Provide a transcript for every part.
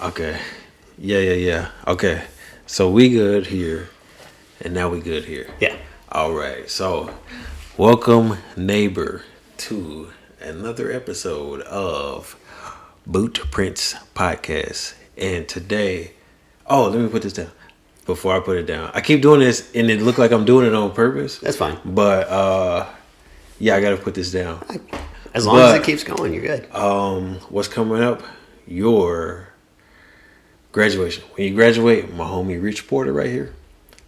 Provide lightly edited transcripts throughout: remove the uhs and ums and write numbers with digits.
Okay. Yeah. Okay. So we good here, and now we good here. Yeah. All right. So, welcome, neighbor, to another episode of Boot Prince Podcast. And today, let me put this down. Before I put it down, I keep doing this, and it look like I'm doing it on purpose. That's fine. But yeah, I gotta put this down. As long as it keeps going, you're good. What's coming up? Your graduation. When you graduate, my homie Rich Porter right here.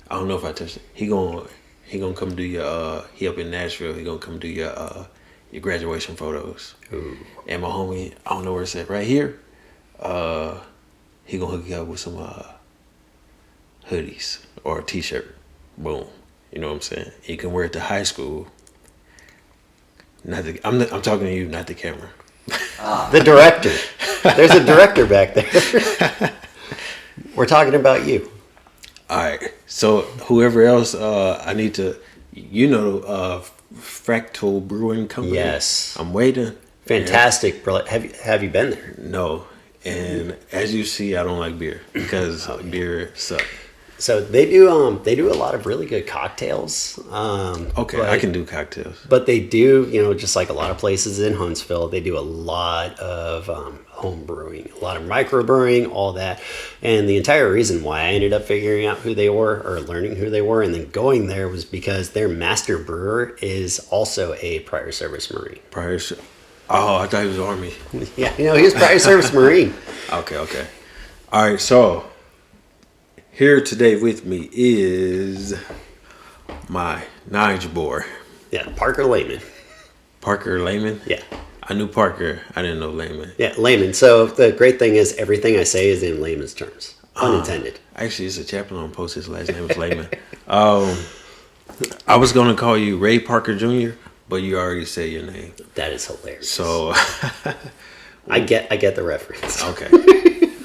I don't know if I touched it. He gonna come do your he up in Nashville. He gonna come do your graduation photos. Ooh. And my homie, I don't know where it's at, right here. He gonna hook you up with some hoodies or a t-shirt. Boom. You know what I'm saying? You can wear it to high school. I'm talking to you, not the camera. The director. There's a director back there. We're talking about you. All right. So whoever else, I need to, Fractal Brewing Company. Yes. I'm waiting. Fantastic. Have you been there? No. And as you see, I don't like beer because beer sucks. So they do a lot of really good cocktails. Okay, I can do cocktails. But they do, just like a lot of places in Huntsville, they do a lot of home brewing, a lot of microbrewing, all that. And the entire reason why I ended up figuring out who they were or learning who they were and then going there was because their master brewer is also a prior service Marine. Oh, I thought he was Army. Yeah, he was prior service Marine. Okay. All right, so here today with me is my Nige boy. Yeah, Parker Lahmon. Parker Lahmon? Yeah. I knew Parker. I didn't know Lahmon. Yeah, Lahmon. So the great thing is everything I say is in layman's terms. Unintended. Actually, it's a chaplain on post. His last name was Lahmon. I was going to call you Ray Parker Jr., but you already said your name. That is hilarious. So I get the reference. Okay.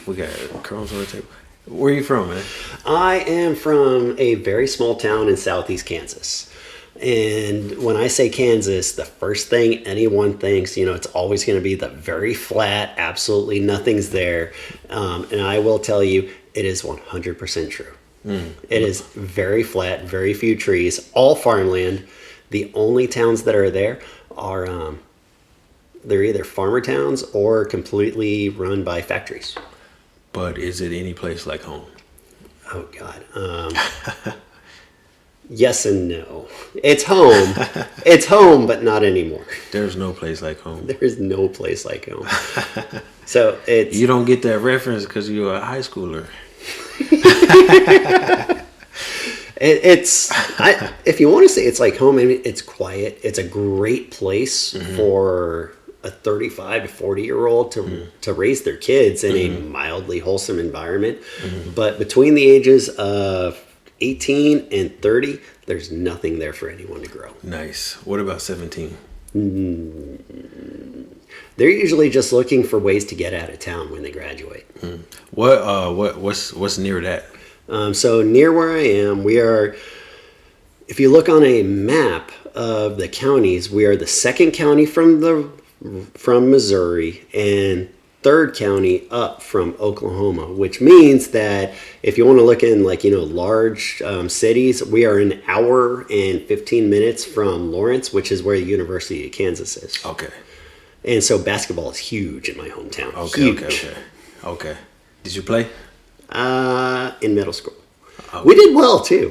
We got crumbs on the table. Where are you from, man? I am from a very small town in southeast Kansas. And when I say Kansas, the first thing anyone thinks, it's always going to be the very flat, absolutely nothing's there. And I will tell you, it is 100% true. It is very flat, very few trees, all farmland. The only towns that are there are they're either farmer towns or completely run by factories. But is it any place like home? Oh, God. Yes and no. It's home. It's home, but not anymore. There's no place like home. There is no place like home. So it's... You don't get that reference because you're a high schooler. If you want to say it's like home, it's quiet. It's a great place for a 35 to 40-year-old to raise their kids in a mildly wholesome environment. But between the ages of 18 and 30, there's nothing there for anyone to grow. Nice. What about 17? They're usually just looking for ways to get out of town when they graduate. What's near that? So near where I am, we are, if you look on a map of the counties, we are the second county from Missouri and third county up from Oklahoma, which means that if you want to look in large cities, we are an hour and 15 minutes from Lawrence, which is where the University of Kansas is. Okay. And so basketball is huge in my hometown. Okay. Did you play? In middle school. Okay. We did well too,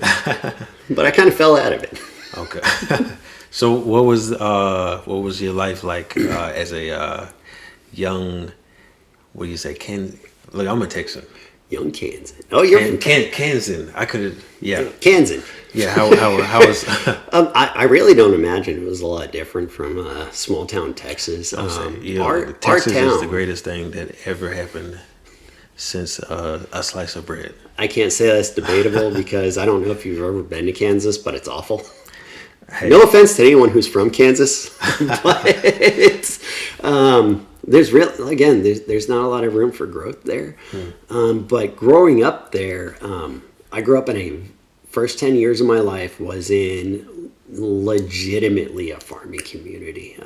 but I kind of fell out of it. Okay. So what was your life like as a young? What do you say? Look, I'm a Texan. Young Kansan. Oh, you're from Kansan. I could. Yeah. Kansan. Yeah. How was? I really don't imagine it was a lot different from small town Texas. Texas is the greatest thing that ever happened since a slice of bread. I can't say that's debatable because I don't know if you've ever been to Kansas, but it's awful. Hey. No offense to anyone who's from Kansas, but it's, there's not a lot of room for growth there. But growing up there, I grew up in first 10 years of my life was in legitimately a farming community.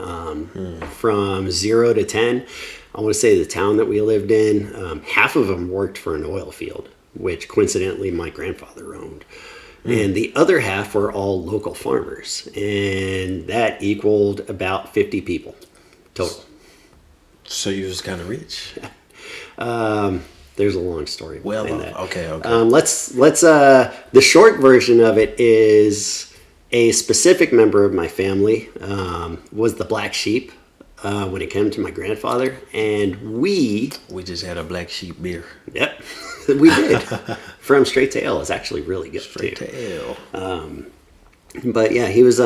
From 0 to 10, I want to say the town that we lived in, half of them worked for an oil field, which coincidentally my grandfather owned. And the other half were all local farmers. And that equaled about 50 people total. So you was kind of rich. There's a long story behind that. Okay. Let's the short version of it is a specific member of my family was the black sheep when it came to my grandfather, and we just had a black sheep beer. Yep, we did. From Straight to Ale is actually really good. Straight to Ale. But yeah, he was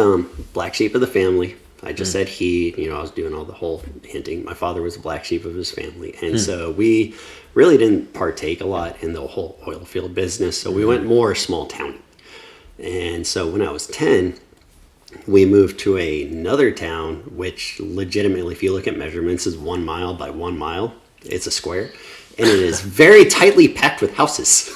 black sheep of the family. I just said he, I was doing all the whole hinting. My father was a black sheep of his family. And so we really didn't partake a lot in the whole oil field business. So we went more small town. And so when I was 10, we moved to another town, which legitimately, if you look at measurements, is 1 mile by 1 mile. It's a square. And it is very tightly packed with houses.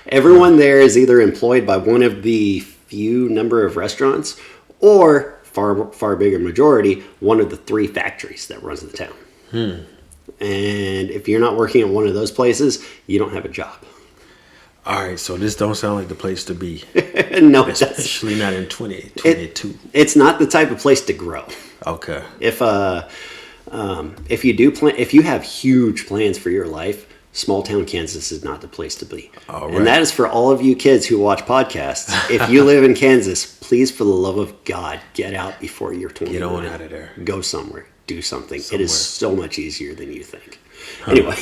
Everyone there is either employed by one of the few number of restaurants or far bigger majority, one of the 3 factories that runs the town. And if you're not working at one of those places, you don't have a job. All right, so this don't sound like the place to be. No, especially not in 2022. It's not the type of place to grow. Okay. If you have huge plans for your life, small town Kansas is not the place to be. All right. And that is for all of you kids who watch podcasts. If you live in Kansas, please, for the love of God, get out before you're 21. Get on out of there. Go somewhere. Do something. Somewhere. It is so much easier than you think. Anyway.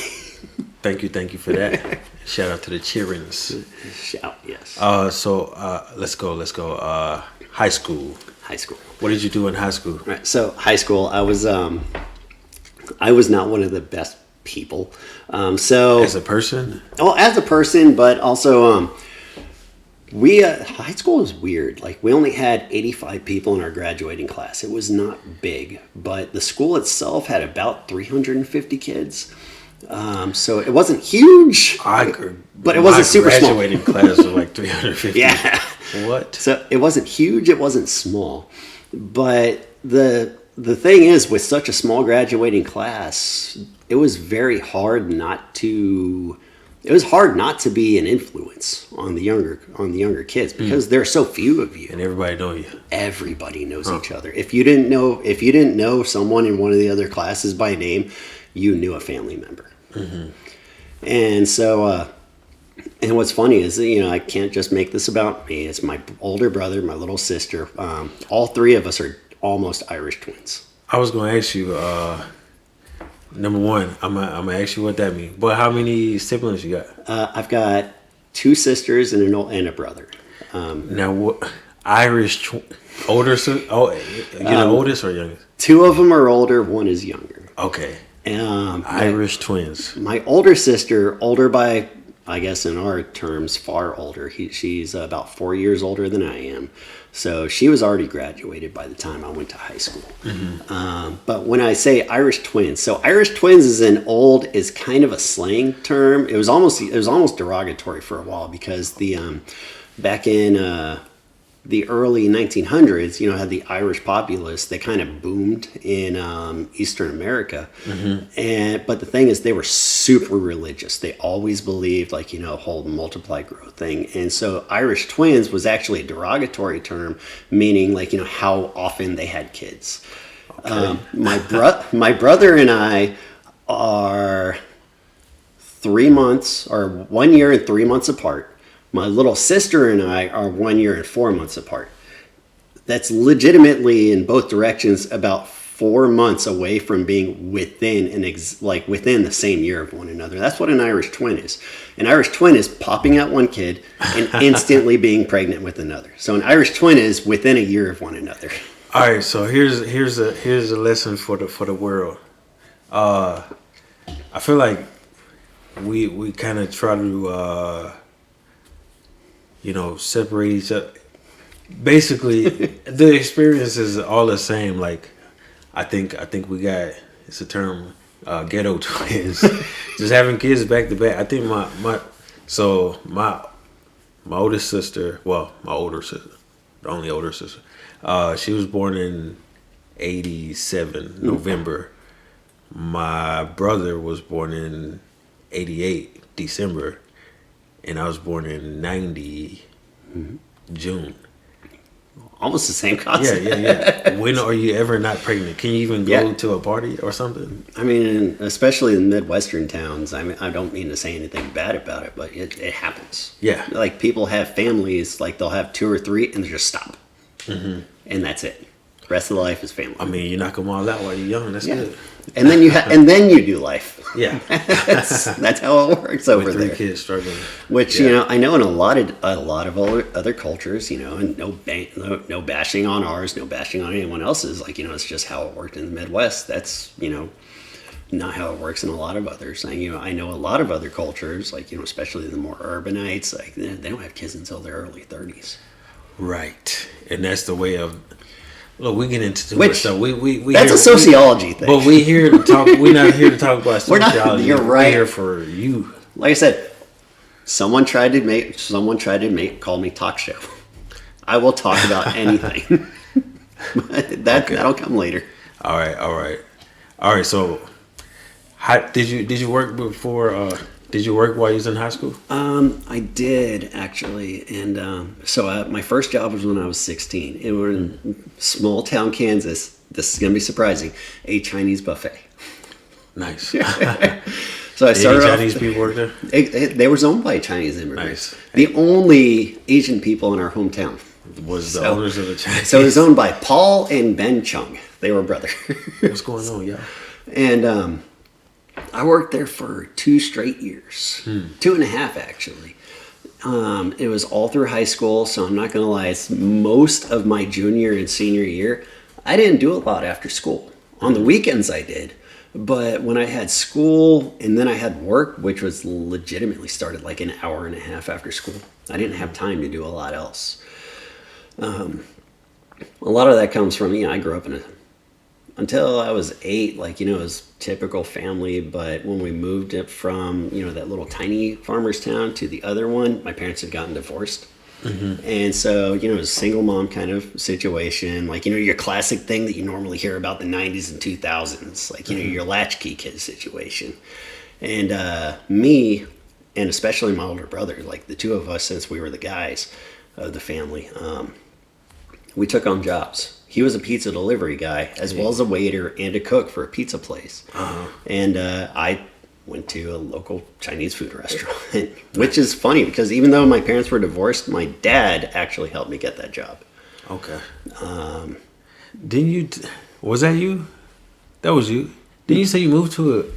Thank you for that. Shout out to the cheerings. Shout, yes. Let's go. High school. High school. What did you do in high school? All right. So high school, I was not one of the best people. As a person? Well, as a person, but also high school is weird. Like, we only had 85 people in our graduating class. It was not big, but the school itself had about 350 kids. So it wasn't huge, but it wasn't super small. My graduating class was like 350. Yeah. What? So it wasn't huge. It wasn't small, but the thing is, with such a small graduating class, it was very hard not to. It was hard not to be an influence on the younger kids because there are so few of you, and everybody know you. Everybody knows each other. If you didn't know someone in one of the other classes by name, you knew a family member. Mm-hmm. And so, and what's funny is, I can't just make this about me. It's my older brother, my little sister. All 3 of us are almost Irish twins. I was going to ask you. Number one, I'm gonna ask you what that means. But how many siblings you got? I've got 2 sisters and a brother. Now, what Irish older? The oldest or youngest? 2 of them are older. 1 is younger. Okay. Irish twins. My older sister, older by, I guess in our terms, far older. She's about 4 years older than I am. So she was already graduated by the time I went to high school. Mm-hmm. But when I say Irish twins, so Irish twins is kind of a slang term. It was almost derogatory for a while because back in the early 1900s, had the Irish populace. They kind of boomed in Eastern America. Mm-hmm. But the thing is, they were super religious. They always believed, whole multiply, grow thing. And so Irish twins was actually a derogatory term, meaning how often they had kids. Okay. My brother and I are 3 months or 1 year and 3 months apart. My little sister and I are 1 year and 4 months apart. That's legitimately in both directions about 4 months away from being within within the same year of one another. That's what an Irish twin is. An Irish twin is popping out one kid and instantly being pregnant with another. So an Irish twin is within a year of one another. All right, so here's a lesson for the world. I feel like we kind of try to separate each other. Basically, the experience is all the same. Like, I think we got, it's a term, ghetto twins. Just having kids back to back. I think my older sister, my older sister, the only older sister. She was born in 87 November. My brother was born in 88 December, and I was born in 90 June. Almost the same concept. Yeah. When are you ever not pregnant? Can you even go to a party or something? I mean, especially in Midwestern towns, I mean, I don't mean to say anything bad about it, but it happens. Yeah. Like, people have families, like, they'll have 2 or 3, and they just stop. And that's it. The rest of the life is family. I mean, you knock them all out while you're young. That's good. And then you do life. Yeah. That's how it works over With 3 there. kids struggling. Which, you know, I know in a lot of other cultures, you know, and no bashing on ours, no bashing on anyone else's. Like, you know, it's just how it worked in the Midwest. That's, you know, not how it works in a lot of others. And, you know, I know a lot of other cultures, like, you know, especially the more urbanites, like, they don't have kids until their early 30s. Right. And that's the way of... Look, we get into too much stuff. That's a sociology thing. But we here to talk. We're not here to talk about sociology. You're right. We're here for you. Like I said, someone tried to call me talk show. I will talk about anything. That'll come later. All right. So, did you work before? Did you work while you was in high school? I did, actually. And so my first job was when I was 16. It was in small town Kansas. This is going to be surprising. A Chinese buffet. Nice. So I started off... Chinese people work there? They were owned by Chinese immigrants. Nice. The only Asian people in our hometown. Was the owners of the Chinese. So it was owned by Paul and Ben Chung. They were brothers. What's going on, y'all? And... I worked there for 2 straight years, 2.5 actually. It was all through high school, so I'm not going to lie. It's most of my junior and senior year, I didn't do a lot after school. On the weekends I did, but when I had school and then I had work, which was legitimately started like an hour and a half after school, I didn't have time to do a lot else. A lot of that comes from, you know, I grew up until I was 8, like, you know, it was typical family, but when we moved it from, you know, that little tiny farmer's town to the other one, my parents had gotten divorced. And so, you know, it was a single mom kind of situation, like, you know, your classic thing that you normally hear about the 90s and 2000s, like, you know, your latchkey kid situation. And me, and especially my older brother, like the 2 of us, since we were the guys of the family, we took on jobs. He was a pizza delivery guy, as well as a waiter and a cook for a pizza place. And I went to a local Chinese food restaurant, which is funny because even though my parents were divorced, my dad actually helped me get that job. Okay. Didn't you? Was that you? That was you. Didn't you say you moved to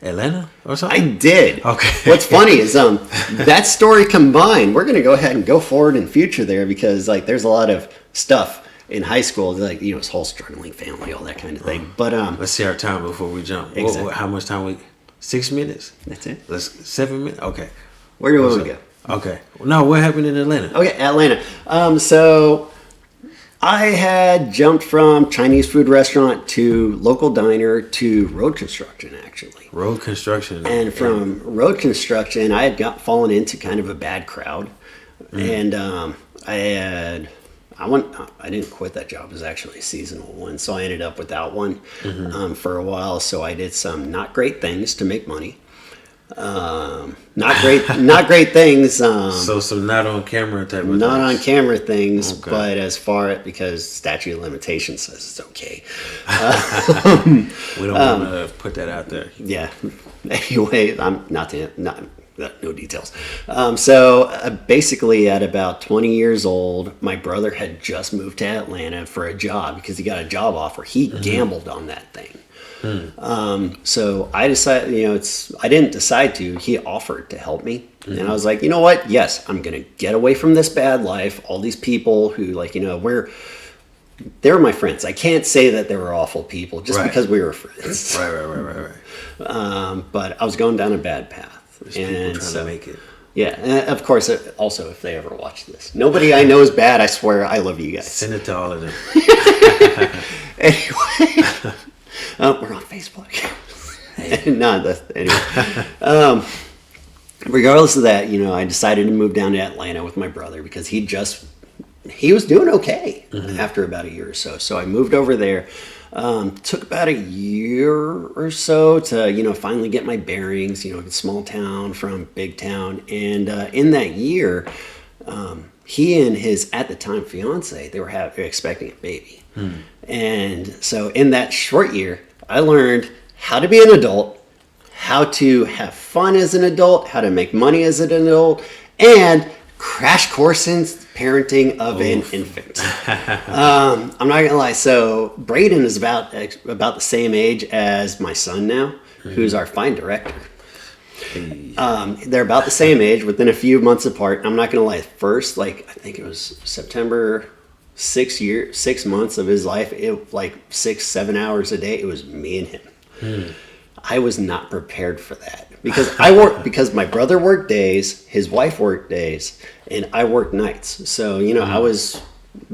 Atlanta or something? I did. Okay. What's funny is that story combined, we're going to go ahead and go forward in future there because like there's a lot of stuff in high school, like, you know, this whole struggling family, all that kind of thing. But let's see our time before we jump. Exactly. How much time 6 minutes? That's it. 7 minutes. Okay. Where do we want to go? Okay. No, what happened in Atlanta? Okay, Atlanta. So I had jumped from Chinese food restaurant to local diner to road construction, actually. Road construction. And from road construction, I had fallen into kind of a bad crowd, and I didn't quit that job. It was actually a seasonal one, so I ended up without one for a while. So I did some not great things to make money. Not great things. So some not on camera type of not things. on camera things, Okay. but as far as because statute of limitations says it's okay. We don't want to put that out there. Yeah. Anyway, I'm no details. So basically, at about 20 years old, my brother had just moved to Atlanta for a job because he got a job offer. He gambled on that thing. So I decided, you know, I didn't decide to. He offered to help me, and I was like, you know what? Yes, I'm gonna get away from this bad life. All these people who, like, you know, they were my friends. I can't say that they were awful people just because we were friends. Right. But I was going down a bad path. There's people trying to make it. Yeah, and of course, also, if they ever watch this. Nobody I know is bad, I swear. I love you guys. Send it to all of them. Anyway, we're on Facebook. Anyway. Regardless of that, you know, I decided to move down to Atlanta with my brother because he just he was doing okay after about a year or so. So I moved over there. Took about a year or so to, finally get my bearings, small town from big town. And in that year, he and his, at the time, fiance, they were expecting a baby. And so in that short year, I learned how to be an adult, how to have fun as an adult, how to make money as an adult, and crash course in parenting of an infant. I'm not gonna lie. So Braden is about the same age as my son now, who's our fine director. They're about the same age, within a few months apart. I'm not gonna lie. First, I think it was September, 6 months of his life, it 6-7 hours a day, it was me and him. I was not prepared for that because my brother worked days, his wife worked days, and I worked nights. So I was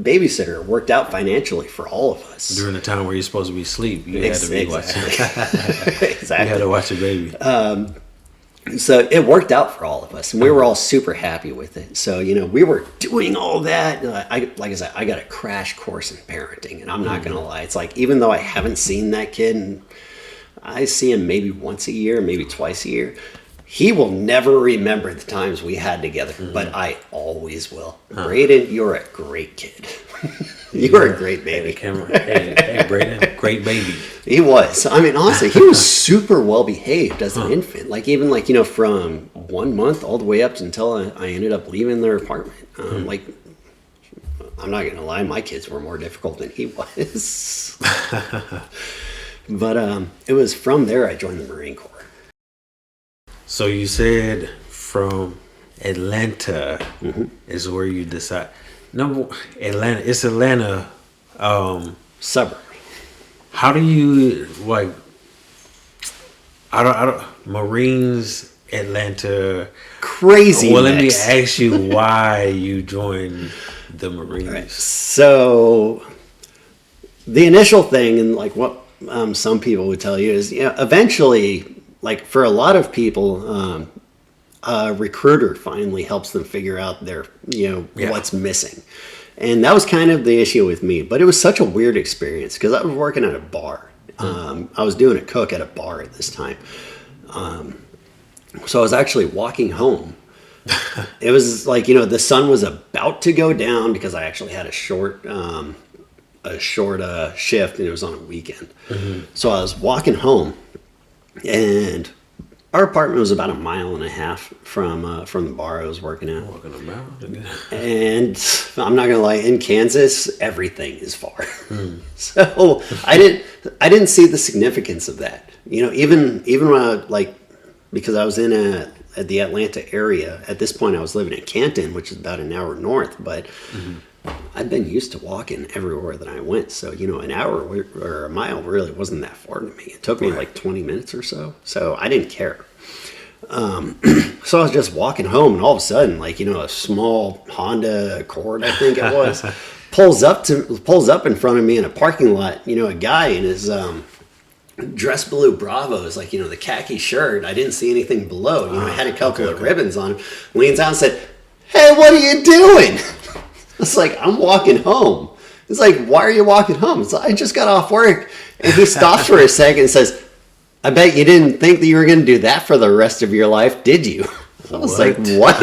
babysitter. It worked out financially for all of us. During the time where you're supposed to be asleep, you had to be watching. Exactly. You had to watch a baby. So it worked out for all of us, and we were all super happy with it. So we were doing all that. Like I said, I got a crash course in parenting, and I'm not gonna lie. It's even though I haven't seen that kid, and I see him maybe once a year, maybe twice a year, he will never remember the times we had together, but I always will. Braden, you're a great kid. You're a great baby. Hey, Braden, great baby. He was. I mean, honestly, he was super well behaved as an infant. Even from 1 month all the way up until I ended up leaving their apartment. I'm not gonna lie, my kids were more difficult than he was. But it was from there I joined the Marine Corps. So you said from Atlanta is where you decide. Atlanta. It's Atlanta. Suburb. How do you I don't. Marines, Atlanta. Crazy. Well, let me ask you why you joined the Marines. Right. So the initial thing, and what some people would tell you is, eventually, for a lot of people, a recruiter finally helps them figure out their, what's missing. And that was kind of the issue with me. But it was such a weird experience because I was working at a bar. I was doing a cook at a bar at this time. So I was actually walking home. It was the sun was about to go down because I actually had a short shift, and it was on a weekend. So I was walking home, and our apartment was about 1.5 miles from the bar I was working at. And I'm not gonna lie, in Kansas, everything is far. So I didn't see the significance of that. Even when I because I was in at the Atlanta area. At this point, I was living in Canton, which is about an hour north, but I'd been used to walking everywhere that I went. So, an hour or a mile really wasn't that far to me. It took me 20 minutes or so. So I didn't care. So I was just walking home, and all of a sudden, a small Honda Accord, I think it was, pulls up in front of me in a parking lot. A guy in his dress blue Bravos, the khaki shirt. I didn't see anything below. It had a couple of ribbons on him. Leans out and said, "Hey, what are you doing?" It's I'm walking home. It's why are you walking home? It's I just got off work. And he stops for a second and says, "I bet you didn't think that you were going to do that for the rest of your life, did you?" I was what?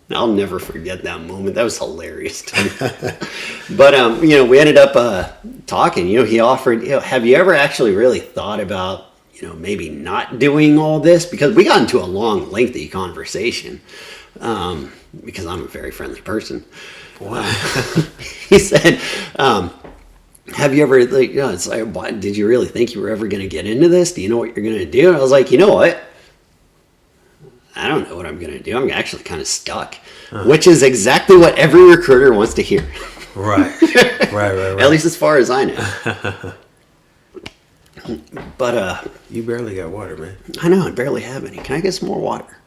And I'll never forget that moment. That was hilarious to me. But, we ended up talking. He offered, have you ever actually really thought about, maybe not doing all this? Because we got into a long, lengthy conversation. Because I'm a very friendly person. Wow. He said, have you ever, it's why, did you really think you were ever going to get into this? Do you know what you're going to do? And I was like, you know what? I don't know what I'm going to do. I'm actually kind of stuck, which is exactly what every recruiter wants to hear. Right. At least as far as I know. But, you barely got water, man. I know, I barely have any. Can I get some more water?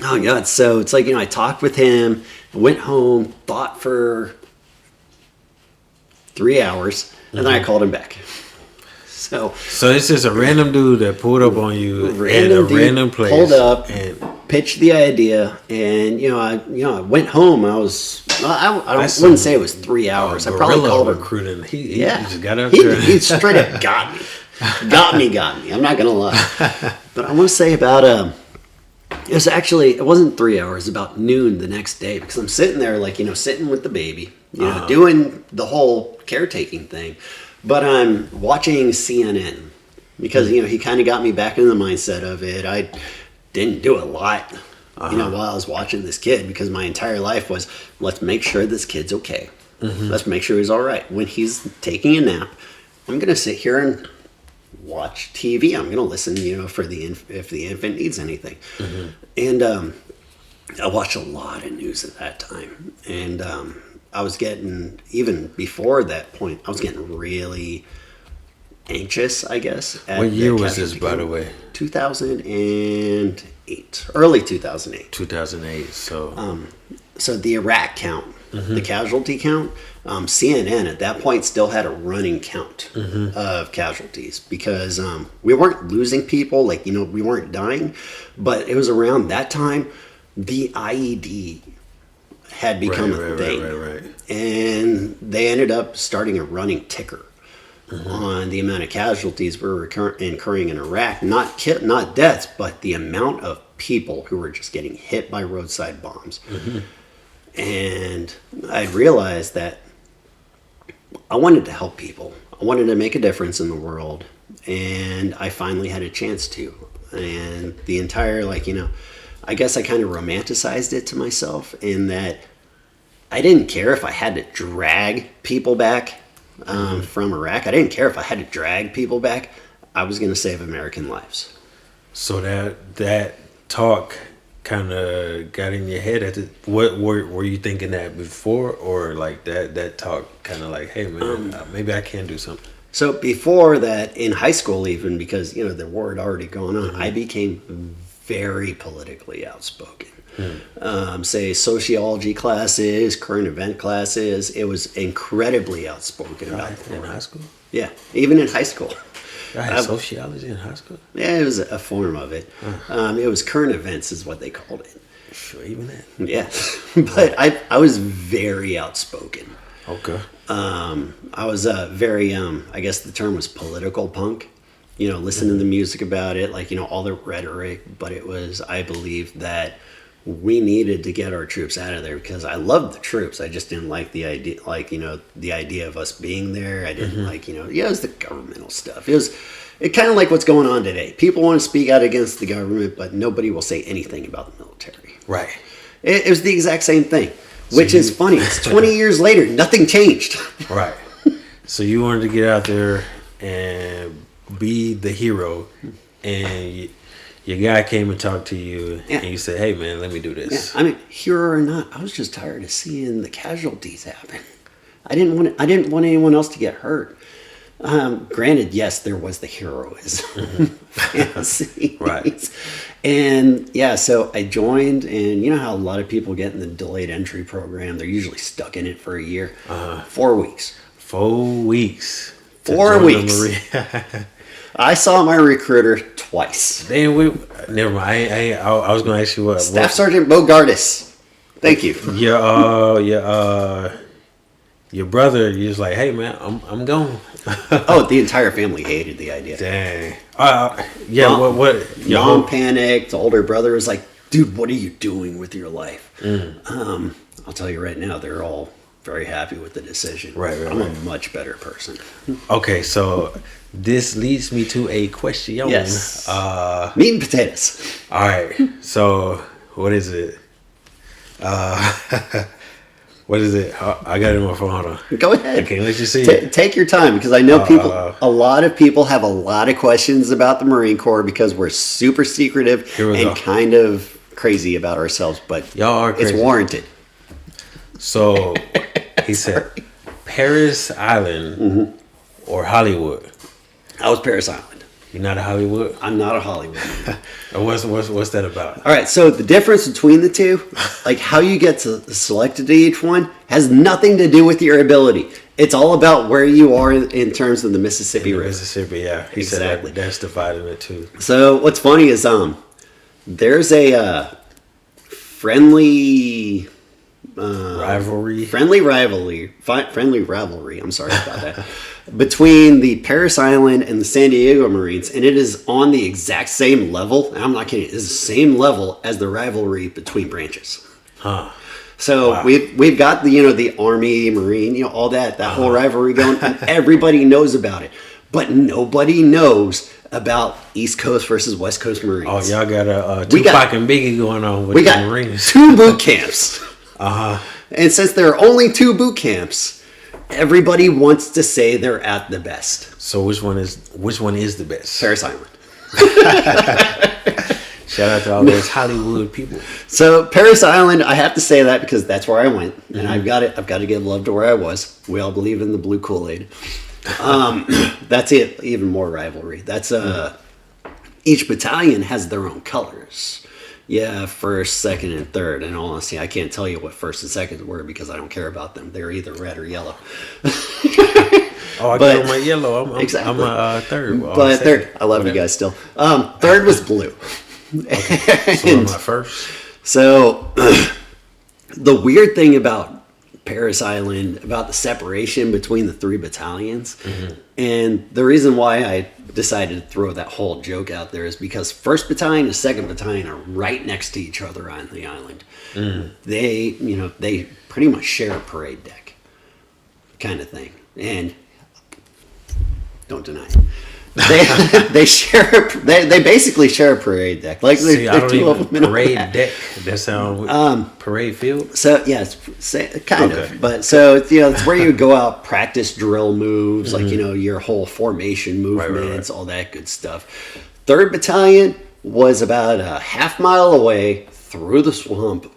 Oh, God. So it's I talked with him, went home, thought for 3 hours, and then I called him back. So it's just a random dude that pulled up on you at a random place. Pulled up, and pitched the idea, and I went home. I wouldn't say it was 3 hours. I probably called him. Recruiting. He just got up there. there. He straight up got me. Got me. I'm not gonna lie. But I want to say about it wasn't 3 hours. About noon the next day, because I'm sitting there sitting with the baby, doing the whole caretaking thing, but I'm watching CNN because he kind of got me back in the mindset of it. I didn't do a lot, while I was watching this kid, because my entire life was, let's make sure this kid's okay. Let's make sure he's all right. When he's taking a nap, I'm gonna sit here and watch TV. I'm going to listen, for if the infant needs anything. And I watched a lot of news at that time. And I was getting, even before that point, I was getting really anxious, I guess. What year was this, by the way? 2008. Early 2008. 2008. So the Iraq count, the casualty count, CNN at that point still had a running count of casualties, because we weren't losing people, we weren't dying, but it was around that time the IED had become a thing. Right. And they ended up starting a running ticker on the amount of casualties we were incurring in Iraq. Not deaths, but the amount of people who were just getting hit by roadside bombs. And I realized that I wanted to help people. I wanted to make a difference in the world. And I finally had a chance to. And the entire, I guess I kind of romanticized it to myself, in that I didn't care if I had to drag people back from Iraq. I didn't care if I had to drag people back. I was going to save American lives. So that talk kind of got in your head. What were you thinking that before, or that talk kind of hey man, maybe I can do something? So before that, in high school even, because the war had already gone on, I became very politically outspoken. Say sociology classes, current event classes, it was incredibly outspoken about in high school. Yeah, even in high school. I had sociology in high school? Yeah, it was a form of it. It was current events is what they called it. Sure, even that? Yeah. But I was very outspoken. Okay. I was very, I guess the term was political punk. Listening to the music about it, all the rhetoric. But it was, I believed that we needed to get our troops out of there, because I loved the troops. I just didn't like the idea, the idea of us being there. I didn't it was the governmental stuff. It kind of like what's going on today. People want to speak out against the government, but nobody will say anything about the military. Right. It was the exact same thing, which is funny. It's 20 years later, nothing changed. Right. So you wanted to get out there and be the hero, and your guy came and talked to you, and you said, hey, man, let me do this. Yeah. Hero or not, I was just tired of seeing the casualties happen. I didn't want anyone else to get hurt. Granted, yes, there was the heroism fantasy. Right. And, so I joined, and you know how a lot of people get in the delayed entry program? They're usually stuck in it for a year. 4 weeks. 4 weeks. 4 weeks. I saw my recruiter twice. Then never mind. I was going to ask you what. Staff Sergeant Bogardus. Thank you. Your brother, you was like, hey man, I'm going. The entire family hated the idea. Dang. What? Mom panicked. The older brother was like, dude, what are you doing with your life? I'll tell you right now, they're all very happy with the decision. Right. I'm a much better person. Okay, so this leads me to a question. Yes. Meat and potatoes. All right. So what is it? What is it? I got it on my phone. Hold on. Go ahead. I can't let you see it. Take your time, because I know a lot of people have a lot of questions about the Marine Corps, because we're super secretive and kind of crazy about ourselves, but y'all are crazy. It's warranted. So he said Paris Island or Hollywood. I was Paris Island. You're not a Hollywood? I'm not a Hollywood. What's that about? All right, so the difference between the two, how you get selected to each one, has nothing to do with your ability. It's all about where you are in terms of the Mississippi River. Mississippi, yeah. He exactly. said that's dividing it too. So what's funny is there's a friendly rivalry. Friendly rivalry. I'm sorry about that. Between the Parris Island and the San Diego Marines, and it is on the exact same level. And I'm not kidding. It's the same level as the rivalry between branches. Huh. So Wow. we've got the Army, Marine, all that whole rivalry going, and everybody knows about it, but nobody knows about East Coast versus West Coast Marines. Oh, y'all got a Tupac and Biggie going on with the Marines. 2 boot camps. Uh-huh. And since there are only 2 boot camps, everybody wants to say they're at the best. So which one is the best? Parris Island. Shout out to all those Hollywood people. So Parris Island, I have to say that because that's where I went, and I've got to give love to where I was. We all believe in the blue Kool-Aid. That's it. Even more rivalry. That's each battalion has their own colors. Yeah, first, second, and third. And honestly, I can't tell you what first and second were because I don't care about them. They're either red or yellow. Oh, I get on my yellow. Exactly. I'm a third. But third, I love you guys still. Third was blue. Okay. So am I first? So the weird thing about Parris Island, about the separation between the 3 battalions, and the reason why I decided to throw that whole joke out there is because 1st Battalion and 2nd Battalion are right next to each other on the island. They pretty much share a parade deck kind of thing. And don't deny it. They basically share a parade deck. Like See, I don't 2 of even them in a parade pack. deck. That sounds parade field. So yeah, it's kind of. But so it's where you go out, practice drill moves, like your whole formation movements, all that good stuff. 3rd Battalion was about a half-mile away through the swamp,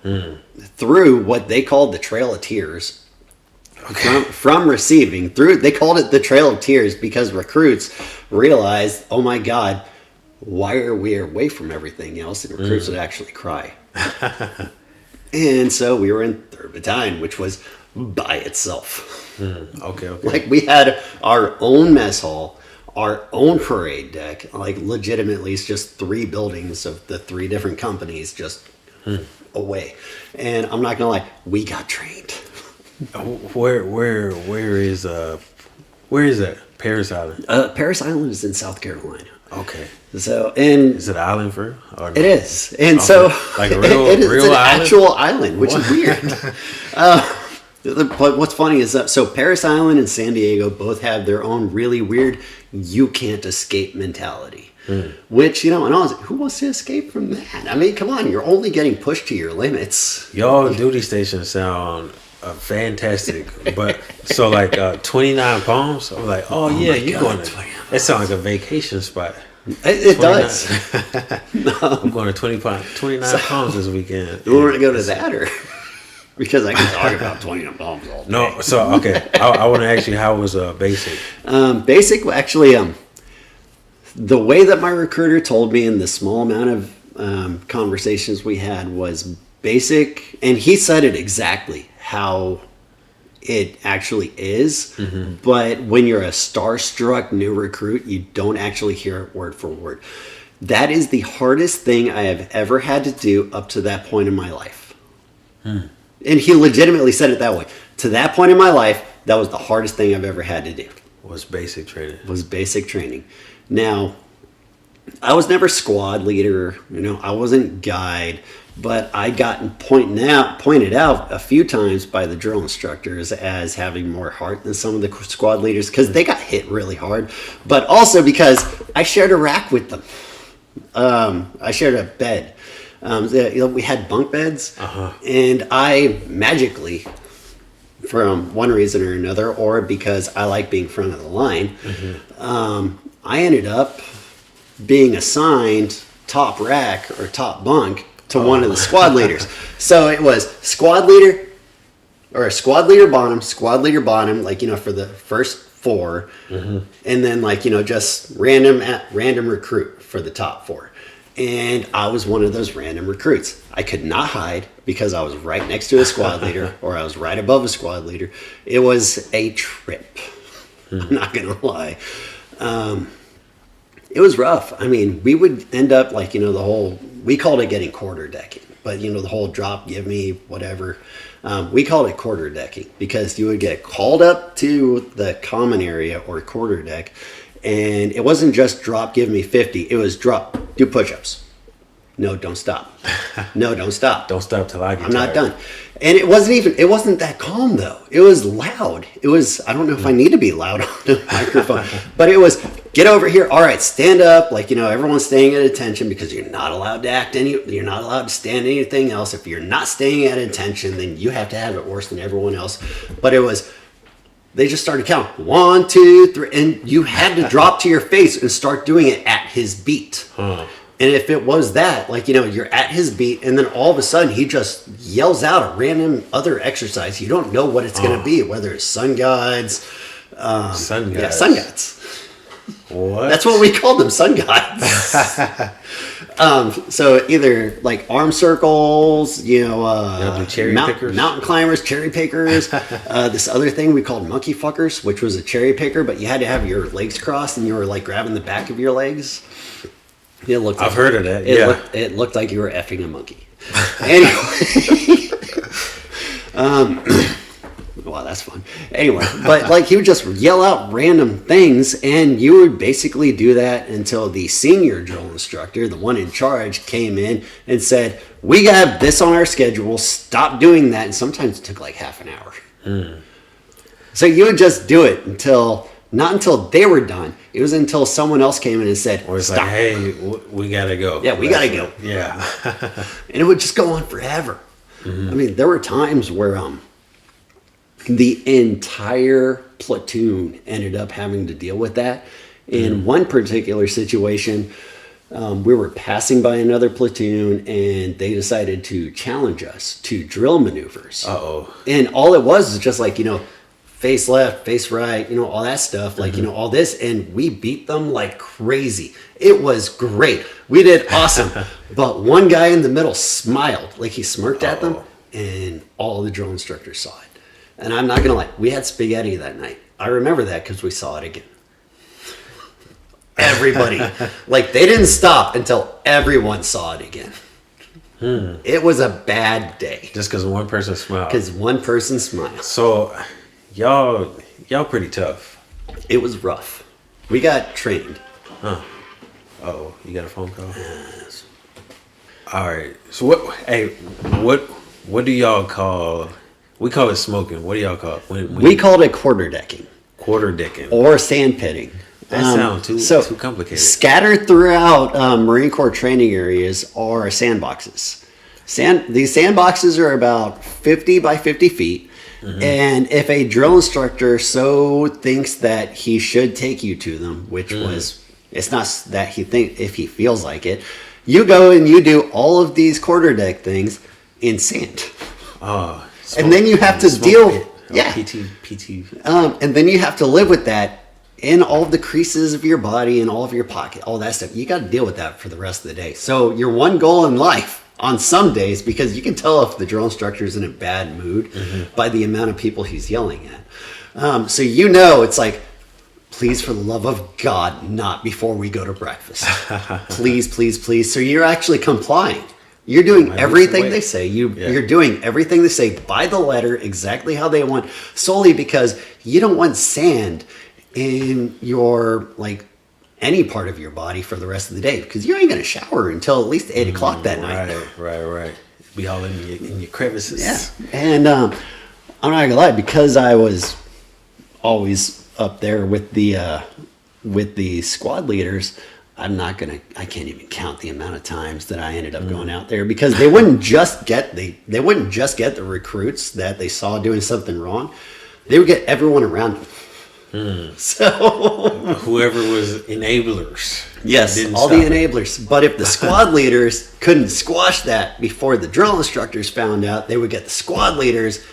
through what they called the Trail of Tears. Okay. From receiving through, they called it the Trail of Tears because recruits realized, oh my God, why are we away from everything else? And recruits would actually cry. And so we were in 3rd Battalion, which was by itself. Okay. Like we had our own mess hall, our own parade deck. Like legitimately, it's just 3 buildings of the 3 different companies just away. And I'm not gonna lie, we got trained. Where is that? Parris Island. Parris Island is in South Carolina. Okay. So and is it an island for? Or no? It is, and so like a real it's real an island? actual island, which is weird. But what's funny is that so Parris Island and San Diego both have their own really weird "you can't escape" mentality. Which and honestly, who wants to escape from that? I mean, come on, you're only getting pushed to your limits. Y'all duty stations sound fantastic, but so like 29 Palms. I'm like, oh yeah, you're going to. That sounds like a vacation spot. It does. I'm going to 29 Palms this weekend. You want to go to that or? Because I can talk about 29 Palms all day. No, so okay. I want to ask you, how was basic? Basic, actually, the way that my recruiter told me in the small amount of conversations we had was basic, and he said it exactly how it actually is. But when you're a starstruck new recruit, you don't actually hear it word for word. That is the hardest thing I have ever had to do up to that point in my life. And he legitimately said it that way. To that point in my life, that was the hardest thing I've ever had to do. Was basic training. Now, I was never squad leader, I wasn't guide, but I gotten pointed out a few times by the drill instructors as having more heart than some of the squad leaders because they got hit really hard, but also because I shared a rack with them. I shared a bed. We had bunk beds, and I magically, from one reason or another, or because I like being front of the line, I ended up being assigned top rack or top bunk to one of the squad leaders. So it was squad leader bottom, like, for the first 4, and then just random recruit for the top 4. And I was one of those random recruits. I could not hide because I was right next to a squad leader or I was right above a squad leader. It was a trip. I'm not going to lie. It was rough. I mean, we would end up the whole we called it getting quarter decking, but the whole drop, give me, whatever. We called it quarter decking because you would get called up to the common area or quarter deck, and it wasn't just drop, give me 50. It was drop, do push-ups. No, don't stop. No, don't stop. Don't stop till I get I'm tired. not done. And it wasn't that calm though. It was loud. It was, I don't know if I need to be loud on the microphone, but it was, get over here. All right, stand up. Like, everyone's staying at attention because you're not allowed to you're not allowed to stand anything else. If you're not staying at attention, then you have to have it worse than everyone else. But it was, they just started counting 1, 2, 3, and you had to drop to your face and start doing it at his beat. And if it was that, you're at his beat, and then all of a sudden he just yells out a random other exercise. You don't know what it's going to be, whether it's sun gods. Sun gods. Yeah, sun gods. What? That's what we called them, sun gods. So either arm circles, mountain climbers, cherry pickers. This other thing we called monkey fuckers, which was a cherry picker, but you had to have your legs crossed and you were grabbing the back of your legs. I've heard of that. It looked like you were effing a monkey. Anyway, wow, that's fun. Anyway, but he would just yell out random things, and you would basically do that until the senior drill instructor, the one in charge, came in and said, "We got this on our schedule. Stop doing that." And sometimes it took half an hour. So you would just do it not until they were done. It was until someone else came in and said, or it's "Stop." Hey, we gotta go. Yeah, we gotta go. Yeah. And it would just go on forever. I mean, there were times where the entire platoon ended up having to deal with that. In one particular situation, we were passing by another platoon, and they decided to challenge us to drill maneuvers. Uh-oh. And all it was just face left, face right, all that stuff, all this, and we beat them like crazy. It was great. We did awesome. But one guy in the middle smiled, he smirked at them, and all the drill instructors saw it. And I'm not gonna lie, we had spaghetti that night. I remember that because we saw it again. Everybody, they didn't stop until everyone saw it again. It was a bad day. Just because one person smiled. Because one person smiled. So, y'all pretty tough. It was rough. We got trained. Huh. Uh-oh, you got a phone call? Yes. All right. So what do y'all call? We call it smoking. What do y'all call it? We called it quarter decking. Quarter decking. Or sand pitting. That sounds too complicated. Scattered throughout Marine Corps training areas are sandboxes. These sandboxes are about 50 by 50 feet. And if a drill instructor so thinks that he should take you to them, which was, it's not that if he feels like it, you go and you do all of these quarter deck things in sand. And then you have to deal, PT. and then you have to live with that in all of the creases of your body and all of your pocket, all that stuff. You got to deal with that for the rest of the day. So your one goal in life on some days, because you can tell if the drill instructor is in a bad mood by the amount of people he's yelling at. So it's please, for the love of God, not before we go to breakfast. Please, please, please. So you're actually complying. You're doing everything they say. You're doing everything they say by the letter, exactly how they want, solely because you don't want sand in your, any part of your body for the rest of the day, because you ain't going to shower until at least 8 o'clock that night. Right. Be all in your crevices. Yeah. And I'm not going to lie, because I was always up there with the squad leaders, I can't even count the amount of times that I ended up going out there, because they wouldn't just get the recruits that they saw doing something wrong. They would get everyone around them. So whoever was enablers. Yes, all the enablers. But if the squad leaders couldn't squash that before the drill instructors found out, they would get the squad leaders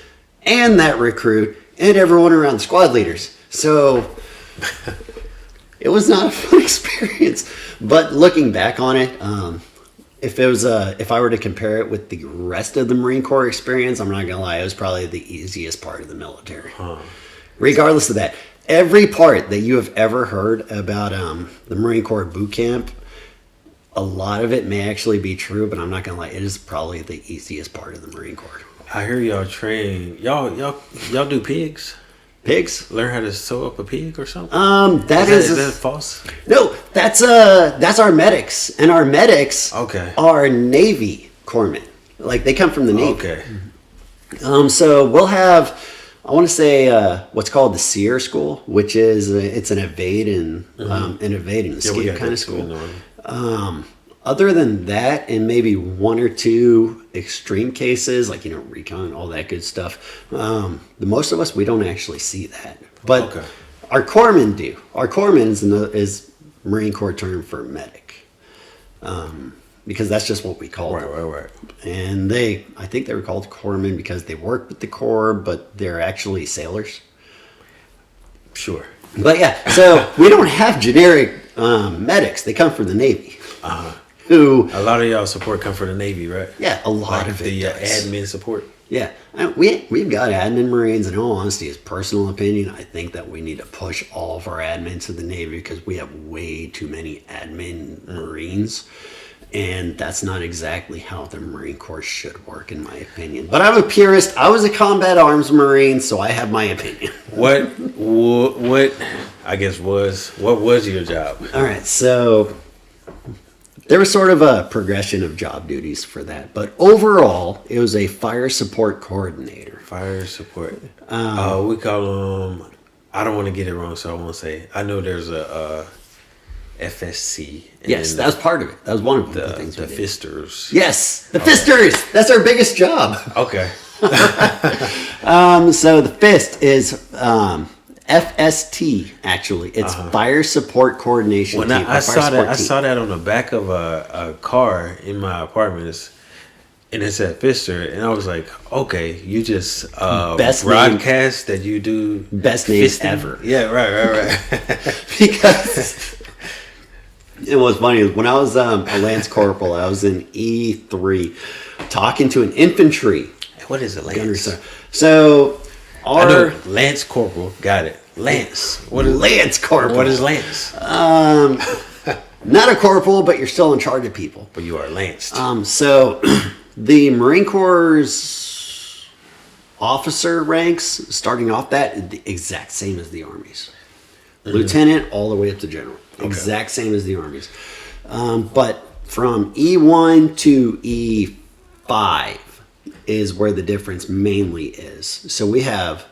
and that recruit and everyone around the squad leaders. So it was not a fun experience. But looking back on it, if I were to compare it with the rest of the Marine Corps experience, I'm not gonna lie, it was probably the easiest part of the military. Regardless of that, every part that you have ever heard about the Marine Corps boot camp, a lot of it may actually be true, but I'm not gonna lie, it is probably the easiest part of the Marine Corps. I hear y'all train. Y'all do pigs? Pigs? Learn how to sew up a pig or something? Is that false? No, that's our medics, and our medics are Navy corpsmen. Like they come from the Navy. Okay. So we'll have, I want to say, what's called the Seer School, which is it's an evade and escape kind of school. Other than that, and maybe one or two extreme cases, like recon, all that good stuff. The most of us, we don't actually see that, but our corpsmen do. Our corpsmen is Marine Corps term for medic. Because that's just what we call them. Right. And I think they were called corpsmen because they work with the Corps, but they're actually sailors. Sure. But yeah, so we don't have generic medics. They come from the Navy. Who a lot of y'all support come from the Navy, right? Yeah, a lot of it. The admin support. Yeah, we've got admin Marines. In all honesty, his personal opinion, I think that we need to push all of our admin to the Navy because we have way too many admin Marines. And that's not exactly how the Marine Corps should work, in my opinion. But I'm a purist. I was a combat arms Marine, so I have my opinion. What was your job? All right, so there was sort of a progression of job duties for that. But overall, it was a fire support coordinator. Fire support. We call them, I don't want to get it wrong, so I won't say. I know there's a FSC. Yes, that was part of it. That was one of the things. The fisters. Yes, the fisters. That's our biggest job. Okay. So the fist is FST. Actually, it's Fire Support Coordination Team. I saw that on the back of a car in my apartment. And it said Fister, and I was like, okay, you just broadcast that you do best name ever. Yeah, right. Because it was funny. When I was a Lance Corporal, I was in E3 talking to an infantry. What is a Lance? So I know Lance Corporal. Got it. Lance. What is Lance Corporal? What is Lance? Not a corporal, but you're still in charge of people. But you are lanced. So the Marine Corps' officer ranks, starting off the exact same as the Army's. Lieutenant all the way up to general. Okay. Exact same as the Army's. But from E1 to E5 is where the difference mainly is. So we have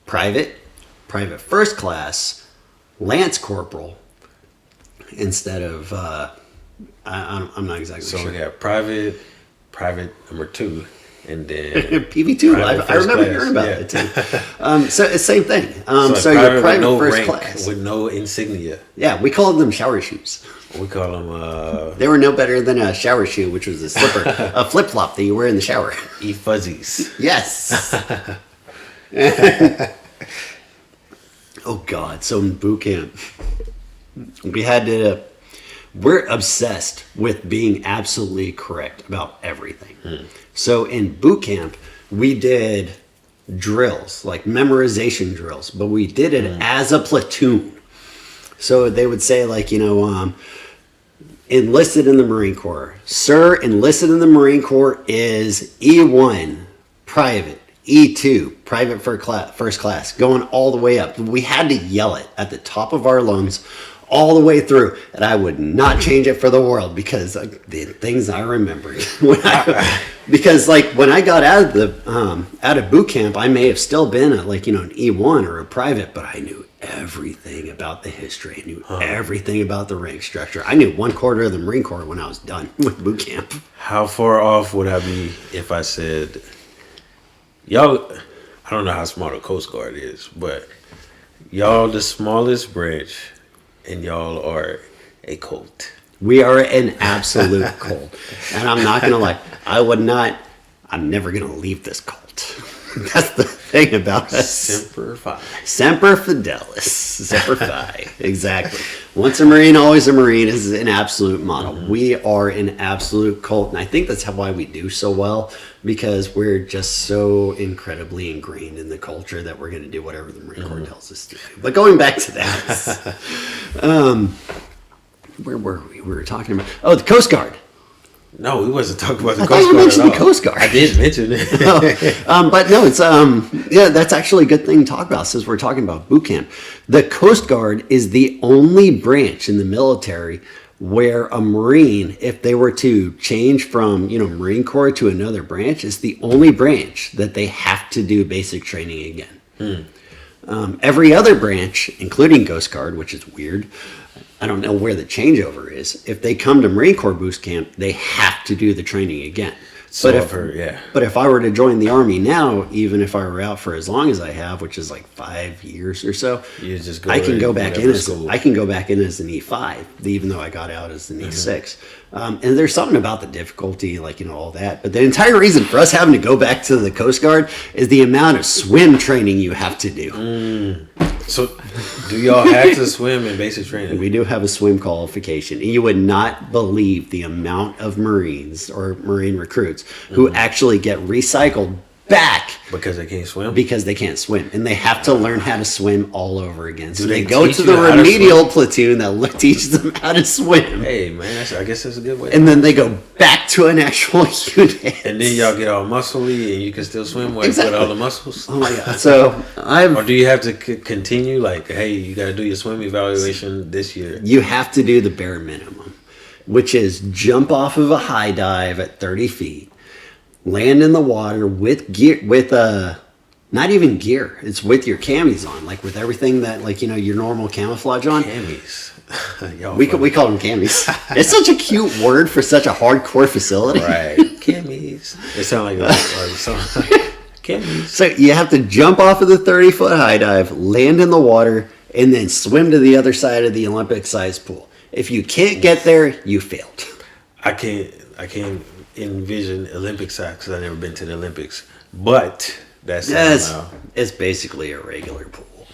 private first class, Lance Corporal, instead of, I'm not exactly sure. So we have private number 2, and then PV2. I remember hearing about it too. So it's the same thing. So your private first class with no insignia. Yeah, we called them shower shoes. We call them. They were no better than a shower shoe, which was a slipper, a flip flop that you wear in the shower. E-fuzzies. Yes. Oh God! So in boot camp, we're obsessed with being absolutely correct about everything. So in boot camp, we did drills, like memorization drills, but we did it as a platoon. So they would say, like, enlisted in the Marine Corps. Sir, enlisted in the Marine Corps is E1, private. E2, private first class, going all the way up. We had to yell it at the top of our lungs all the way through, and I would not change it for the world because the things I remembered. Because like when I got out of boot camp, I may have still been an E1 or a private, but I knew everything about the history. I knew everything about the rank structure. I knew 1/4 of the Marine Corps when I was done with boot camp. How far off would I be if I said, y'all, I don't know how small the Coast Guard is, but y'all the smallest branch, and y'all are a cult. We are an absolute cult. And I'm not going to lie, I'm never going to leave this cult. That's the thing about us. Semper Fi. Semper Fidelis. Semper Fi. Exactly. Once a Marine, always a Marine is an absolute motto. We are an absolute cult. And I think that's why we do so well, because we're just so incredibly ingrained in the culture that we're going to do whatever the Marine Corps tells us to do. But going back to that. where were we? We were talking about the Coast Guard. No, we wasn't talking about the I Coast thought you Guard mentioned at the all. Coast Guard. I did mention it. But no, it's that's actually a good thing to talk about since we're talking about boot camp. The Coast Guard is the only branch in the military where a Marine, if they were to change from Marine Corps to another branch, is the only branch that they have to do basic training again. Every other branch, including Coast Guard, which is weird. I don't know where the changeover is. If they come to Marine Corps boot camp, they have to do the training again. So But if I were to join the Army now, even if I were out for as long as I have, which is like 5 years or so, you just go I can go back in as school. I can go back in as an E5, even though I got out as an E6. And there's something about the difficulty, like all that. But the entire reason for us having to go back to the Coast Guard is the amount of swim training you have to do. So, do y'all have to swim in basic training? We do have a swim qualification. And you would not believe the amount of Marines or Marine recruits who actually get recycled back Because they can't swim? because they can't swim. And they have to learn how to swim all over again. So they they go teach to you the how to remedial swim? platoon that teaches them how to swim. Hey, man, I guess that's a good way. And then they go back to an actual unit. And then y'all get all muscly and you can still swim with Exactly. all the muscles? Oh my God. So Or do you have to continue, like, hey, you got to do your swim evaluation this year? you have to do the bare minimum, which is jump off of a high dive at 30 feet, land in the water with gear, not even gear. It's with your camis on, like with everything that, your normal camouflage on. Camis. Y'all We funny. call them camis. It's such a cute word for such a hardcore facility. Right. Camis. It sounds like a song. Camis. So you have to jump off of the 30-foot high dive, land in the water, and then swim to the other side of the Olympic-sized pool. If you can't get there, you failed. I can't envision Olympic size because I've never been to the Olympics. But that's It's basically a regular pool.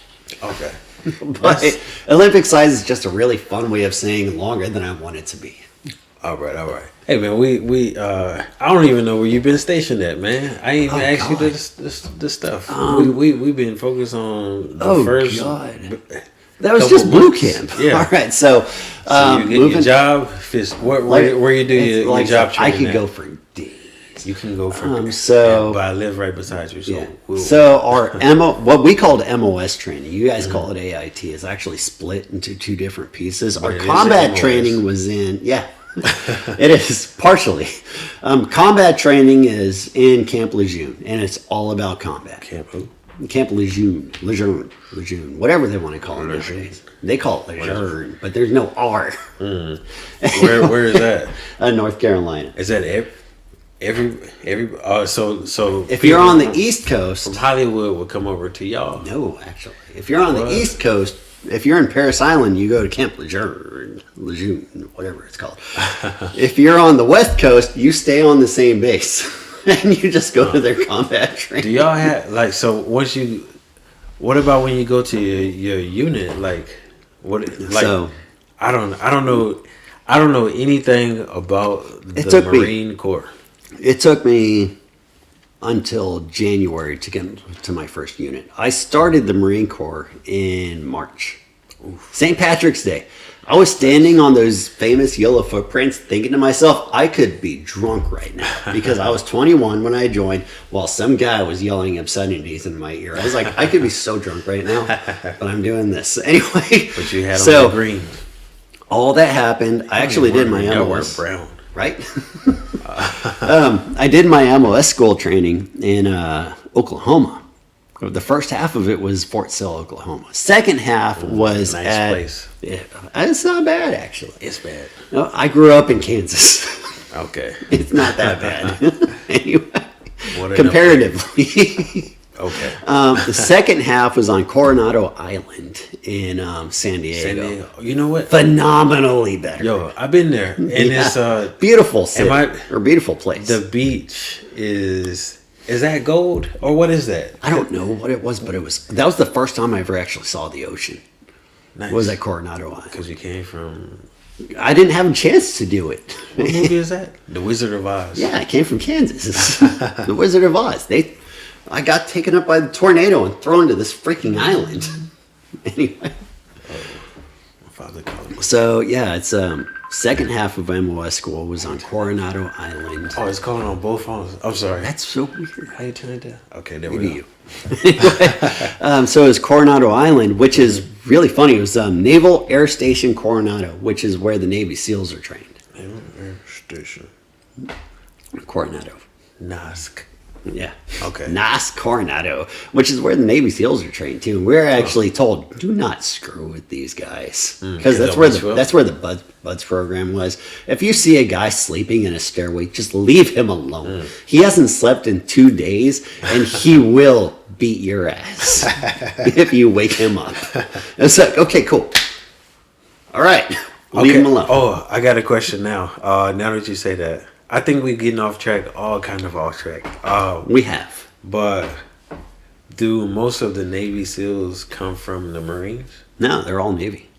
okay. But Olympic size is just a really fun way of saying longer than I want it to be. All right. Hey man, we I don't even know where you've been stationed at, man. I ain't even asked you this stuff. We've been focused on the first. God. That was just boot camp. Yeah. All right. So you get your job. Where you do your job training? I could at? go for days. You can go for so- but I live right beside you, so Yeah. So our what we called MOS training, you guys call it AIT, is actually split into two different pieces. But Our it is combat MOS. training was in it is partially. Combat training is in Camp Lejeune, and it's all about combat. Camp who? Camp Lejeune, whatever they want to call it nowadays. They call it Lejeune, but there's no R. Where is that? North Carolina. Is that every so If you're on the East Coast, from Hollywood will come over to y'all? no, actually, if you're on the East Coast, if you're in Paris Island, you go to Camp Lejeune, whatever it's called. If you're on the West Coast, you stay on the same base, and you just go to their combat training. Do y'all have so once you? What about when you go to your unit? Like what? Like So- I don't know anything about the Marine Corps. It took me until January to get to my first unit. I started the Marine Corps in March. St. Patrick's Day. I was standing on those famous yellow footprints thinking to myself, I could be drunk right now because I was 21 when I joined while some guy was yelling obscenities in my ear. I was like, I could be so drunk right now, but I'm doing this. Anyway. But you had on the green. All that happened. I actually did my Y'all were MOS. brown. Right? I did my MOS school training in Oklahoma. The first half of it was Fort Sill, Oklahoma. Second half was Nice at... place. Yeah, it's not bad, actually. It's bad. No, I grew up in Kansas. Okay. It's not that bad. Anyway, What an comparatively. Okay. The second half was on Coronado Island in San Diego. San Diego. You know what? Phenomenally better. Yo, I've been there, and it's beautiful city, I- or beautiful place. the beach is that gold or what is that? I don't know what it was, but that was the first time I ever actually saw the ocean. Nice. Was at Coronado Island. Because you came from. I didn't have a chance to do it. What movie is that? The Wizard of Oz. Yeah, I came from Kansas. The Wizard of Oz. I got taken up by the tornado and thrown to this freaking island. Anyway. Father Colin. So yeah, it's second half of MOS school was on Coronado Island. Oh, it's calling on both phones. I'm sorry. That's so weird. How you turn it down? Okay, there Maybe we go. you. So it was Coronado Island, which is really funny. It was Naval Air Station Coronado, which is where the Navy SEALs are trained. Naval Air Station. Coronado. NASC. Yeah. Okay. NAS Coronado, which is where the Navy SEALs are trained too. And we're actually told, do not screw with these guys, because that's where the Buds program was. If you see a guy sleeping in a stairway, just leave him alone. He hasn't slept in 2 days, and he will beat your ass if you wake him up. It's like, okay, cool. All right, leave him alone. Oh, I got a question now. Now that you say that. I think we're getting off track, all kind of off track. We have. But do most of the Navy SEALs come from the Marines? No, they're all Navy.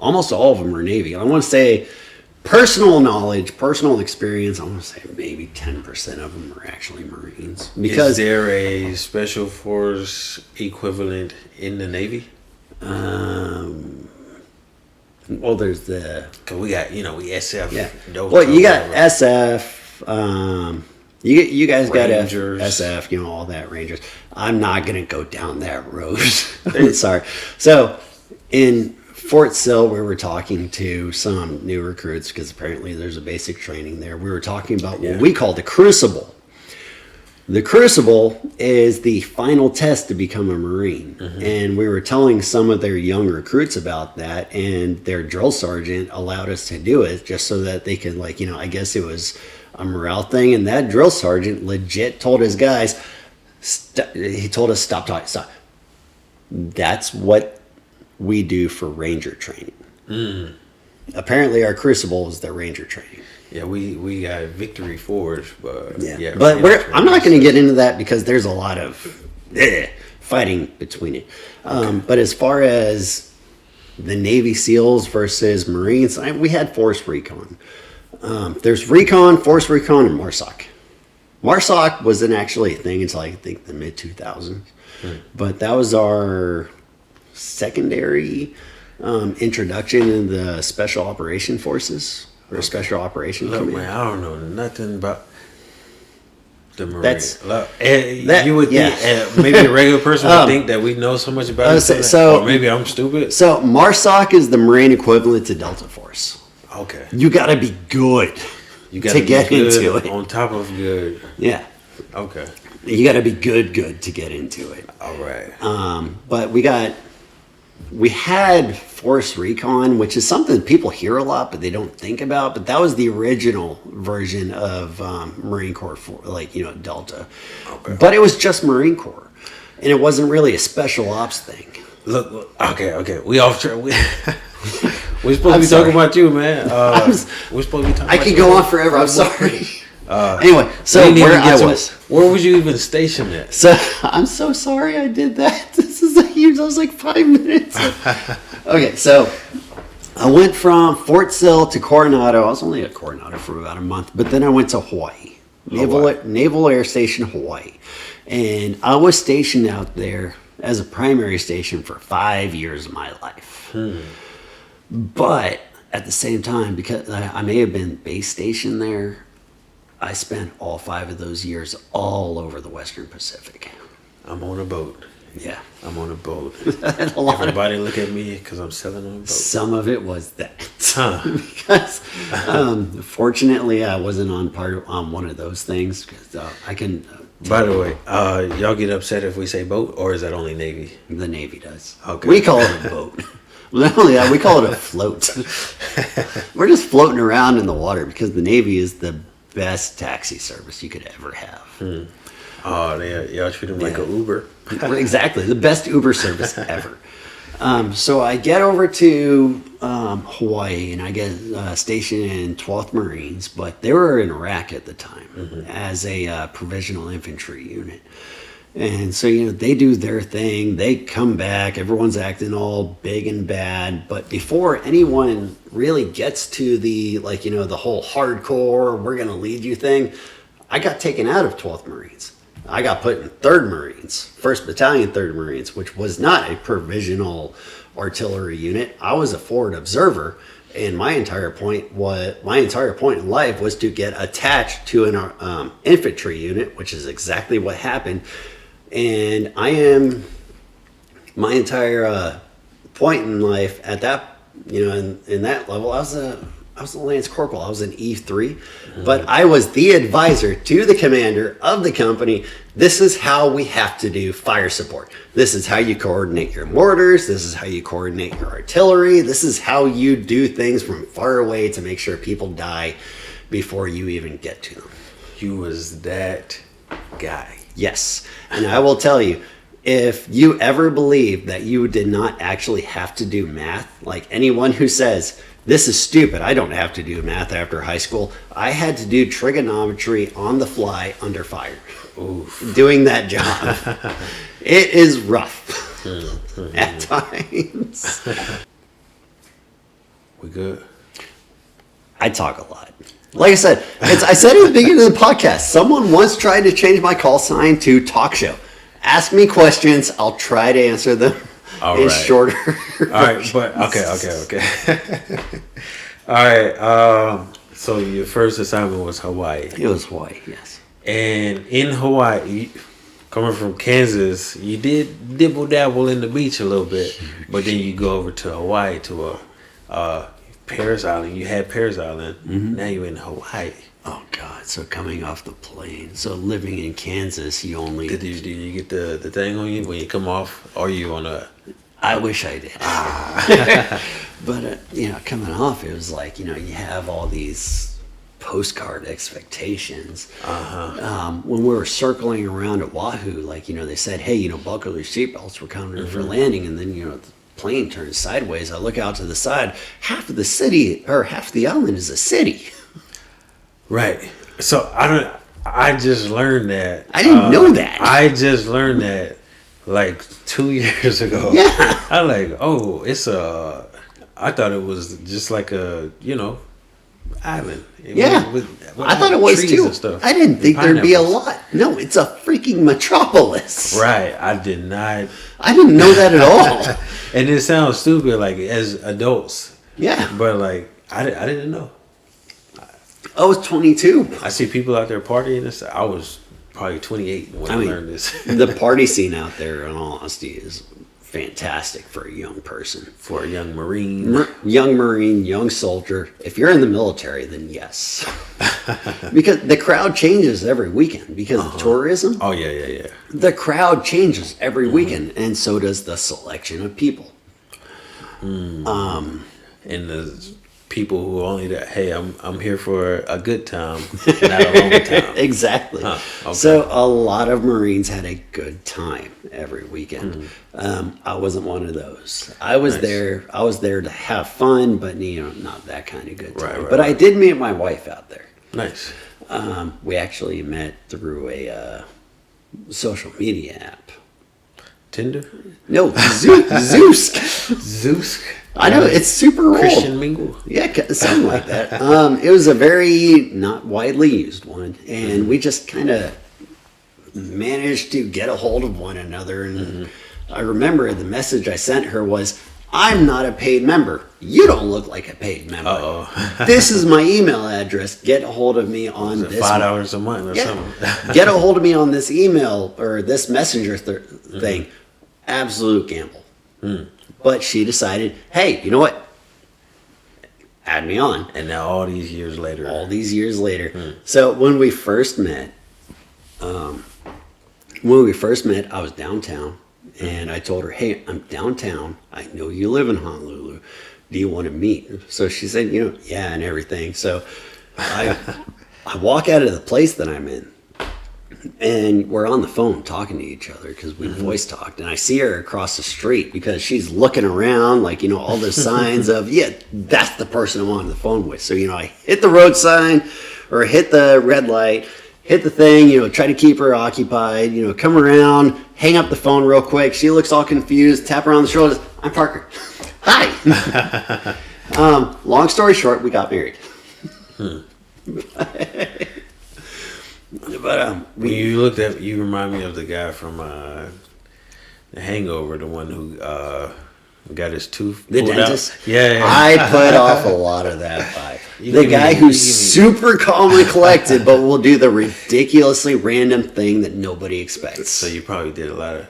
Almost all of them are Navy. I want to say personal knowledge, personal experience, I want to say maybe 10% of them are actually Marines. Because is there a special force equivalent in the Navy? Well, there's the... Cause we got, we SF. Yeah. Well, you got SF. You guys got Rangers. SF, all that, Rangers. I'm not going to go down that road. Sorry. So, in Fort Sill, we were talking to some new recruits, because apparently there's a basic training there. We were talking about what we call the Crucible. The Crucible is the final test to become a Marine. Mm-hmm. And we were telling some of their young recruits about that, and their drill sergeant allowed us to do it just so that they could, I guess it was a morale thing. And that drill sergeant legit told his guys, he told us, stop talking, stop. That's what we do for Ranger training. Mm. Apparently our Crucible is the Ranger training. Yeah, we got Victory Forge, but but I'm not going to get into that because there's a lot of fighting between it. But as far as the Navy SEALs versus Marines, we had Force Recon. There's Recon, Force Recon, and MARSOC. MARSOC wasn't actually a thing until I think the mid 2000s, but that was our secondary introduction in the Special Operation Forces. Or a Special Operation Command. Man, I don't know nothing about the Marines. You would think, maybe a regular person would think that we know so much about it. Or maybe I'm stupid. So MARSOC is the Marine equivalent to Delta Force. Okay. You got to be good to get into it. On top of good. Yeah. Okay. You got to be good to get into it. All right. But we had Force Recon, which is something people hear a lot, but they don't think about. But that was the original version of Marine Corps, Delta. Okay. But it was just Marine Corps, and it wasn't really a special ops thing. Look. Okay. We off track. We're supposed to be talking about you, man. We're supposed to be talking. I could go on forever. I'm sorry. Anyway, so where was you even stationed at? So I'm so sorry I did that. This is a huge. I was like 5 minutes. Okay, so I went from Fort Sill to Coronado. I was only at Coronado for about a month, but then I went to Hawaii, Naval Air Station, Hawaii, and I was stationed out there as a primary station for 5 years of my life. But at the same time, because I may have been base stationed there, I spent all 5 of those years all over the Western Pacific. I'm on a boat. Yeah. I'm on a boat. Everybody look at me because I'm sailing on a boat. Some of it was that. Because fortunately I wasn't on one of those things. Because I can... By the way, y'all get upset if we say boat, or is that only Navy? The Navy does. Okay. We call it a boat. Not only that, we call it a float. We're just floating around in the water because the Navy is the best taxi service you could ever have. Oh, y'all treat them like an Uber. Exactly, the best Uber service ever. So I get over to Hawaii, and I get stationed in 12th Marines, but they were in Iraq at the time as a provisional infantry unit. And so, they do their thing. They come back. Everyone's acting all big and bad. But before anyone really gets to the, the whole hardcore, we're going to lead you thing, I got taken out of 12th Marines. I got put in 3rd Marines, 1st Battalion, 3rd Marines, which was not a provisional artillery unit. I was a forward observer, and my entire point in life was to get attached to an infantry unit, which is exactly what happened. And my entire point in life at that, in that level, I was a Lance Corporal. I was an E3, but I was the advisor to the commander of the company. This is how we have to do fire support. This is how you coordinate your mortars. This is how you coordinate your artillery. This is how you do things from far away to make sure people die before you even get to them. You was that guy. Yes. And I will tell you, if you ever believe that you did not actually have to do math, like anyone who says, this is stupid, I don't have to do math after high school, I had to do trigonometry on the fly under fire. Oof. Doing that job. It is rough at times. We good? I talk a lot. Like I said, I said at the beginning of the podcast, someone once tried to change my call sign to talk show. Ask me questions, I'll try to answer them in shorter. All right, but okay. All right. So your first assignment was Hawaii. It was Hawaii, yes. And in Hawaii, coming from Kansas, you did dibble dabble in the beach a little bit, but then you go over to Hawaii to Paris Island. You had Paris Island. Mm-hmm. Now you're in Hawaii. Oh God! So coming off the plane, so living in Kansas, you only did you get the thing on you when you come off? Or are you on a? I wish I did. But coming off, it was like you have all these postcard expectations. When we were circling around Oahu, they said, hey, buckle your seatbelts, we're coming in for landing, and then the plane turns sideways. I look out to the side, half of the island is a city. Right. So I just learned that. I didn't know that. I just learned that like 2 years ago. Yeah. I'm like, oh, I thought it was just like a, island. I thought it was too. I didn't think there'd be a lot. No, it's a freaking metropolis. Right. I didn't know that at all. And it sounds stupid, like as adults. Yeah. But like, I didn't know. I was 22. I see people out there partying and stuff. I was probably 28 when I learned this. The party scene out there, in all honesty, is fantastic for a young person. For a young Marine. Young Marine, young soldier. If you're in the military, then yes. Because the crowd changes every weekend because of tourism. Oh, yeah. The crowd changes every weekend, and so does the selection of people. And the people who only that, hey, I'm here for a good time, not a long time. Exactly. Okay. So a lot of Marines had a good time every weekend. I wasn't one of those. I was there to have fun, but not that kind of good time. Right. I did meet my wife out there. Nice. We actually met through a social media app. Tinder? No, Zeus. Zeus. I know, it's super old. Christian Mingle? Yeah, something like that. It was a very not widely used one, and we just kind of managed to get a hold of one another. And I remember the message I sent her was, I'm not a paid member. You don't look like a paid member. Uh-oh. This is my email address. Get a hold of me on this. $5 a month or something. Get a hold of me on this email or this messenger thing. Absolute gamble. But she decided, hey, you know what? Add me on. And now all these years later. So when we first met, I was downtown. And I told her, hey, I'm downtown. I know you live in Honolulu. Do you want to meet? So she said, yeah, and everything. So I walk out of the place that I'm in. And we're on the phone talking to each other because we voice talked. And I see her across the street because she's looking around like, all those signs of, yeah, that's the person I'm on the phone with. So, I hit the road sign or hit the red light, hit the thing, try to keep her occupied, come around, hang up the phone real quick. She looks all confused, tap her on the shoulder. I'm Parker. Hi. Long story short, we got married. But when you looked at, you remind me of the guy from The Hangover, the one who got his tooth the pulled dentist. out. Yeah, I put off a lot of that vibe. You The give guy me- who's super calm and collected, but will do the ridiculously random thing that nobody expects. So you probably did a lot of.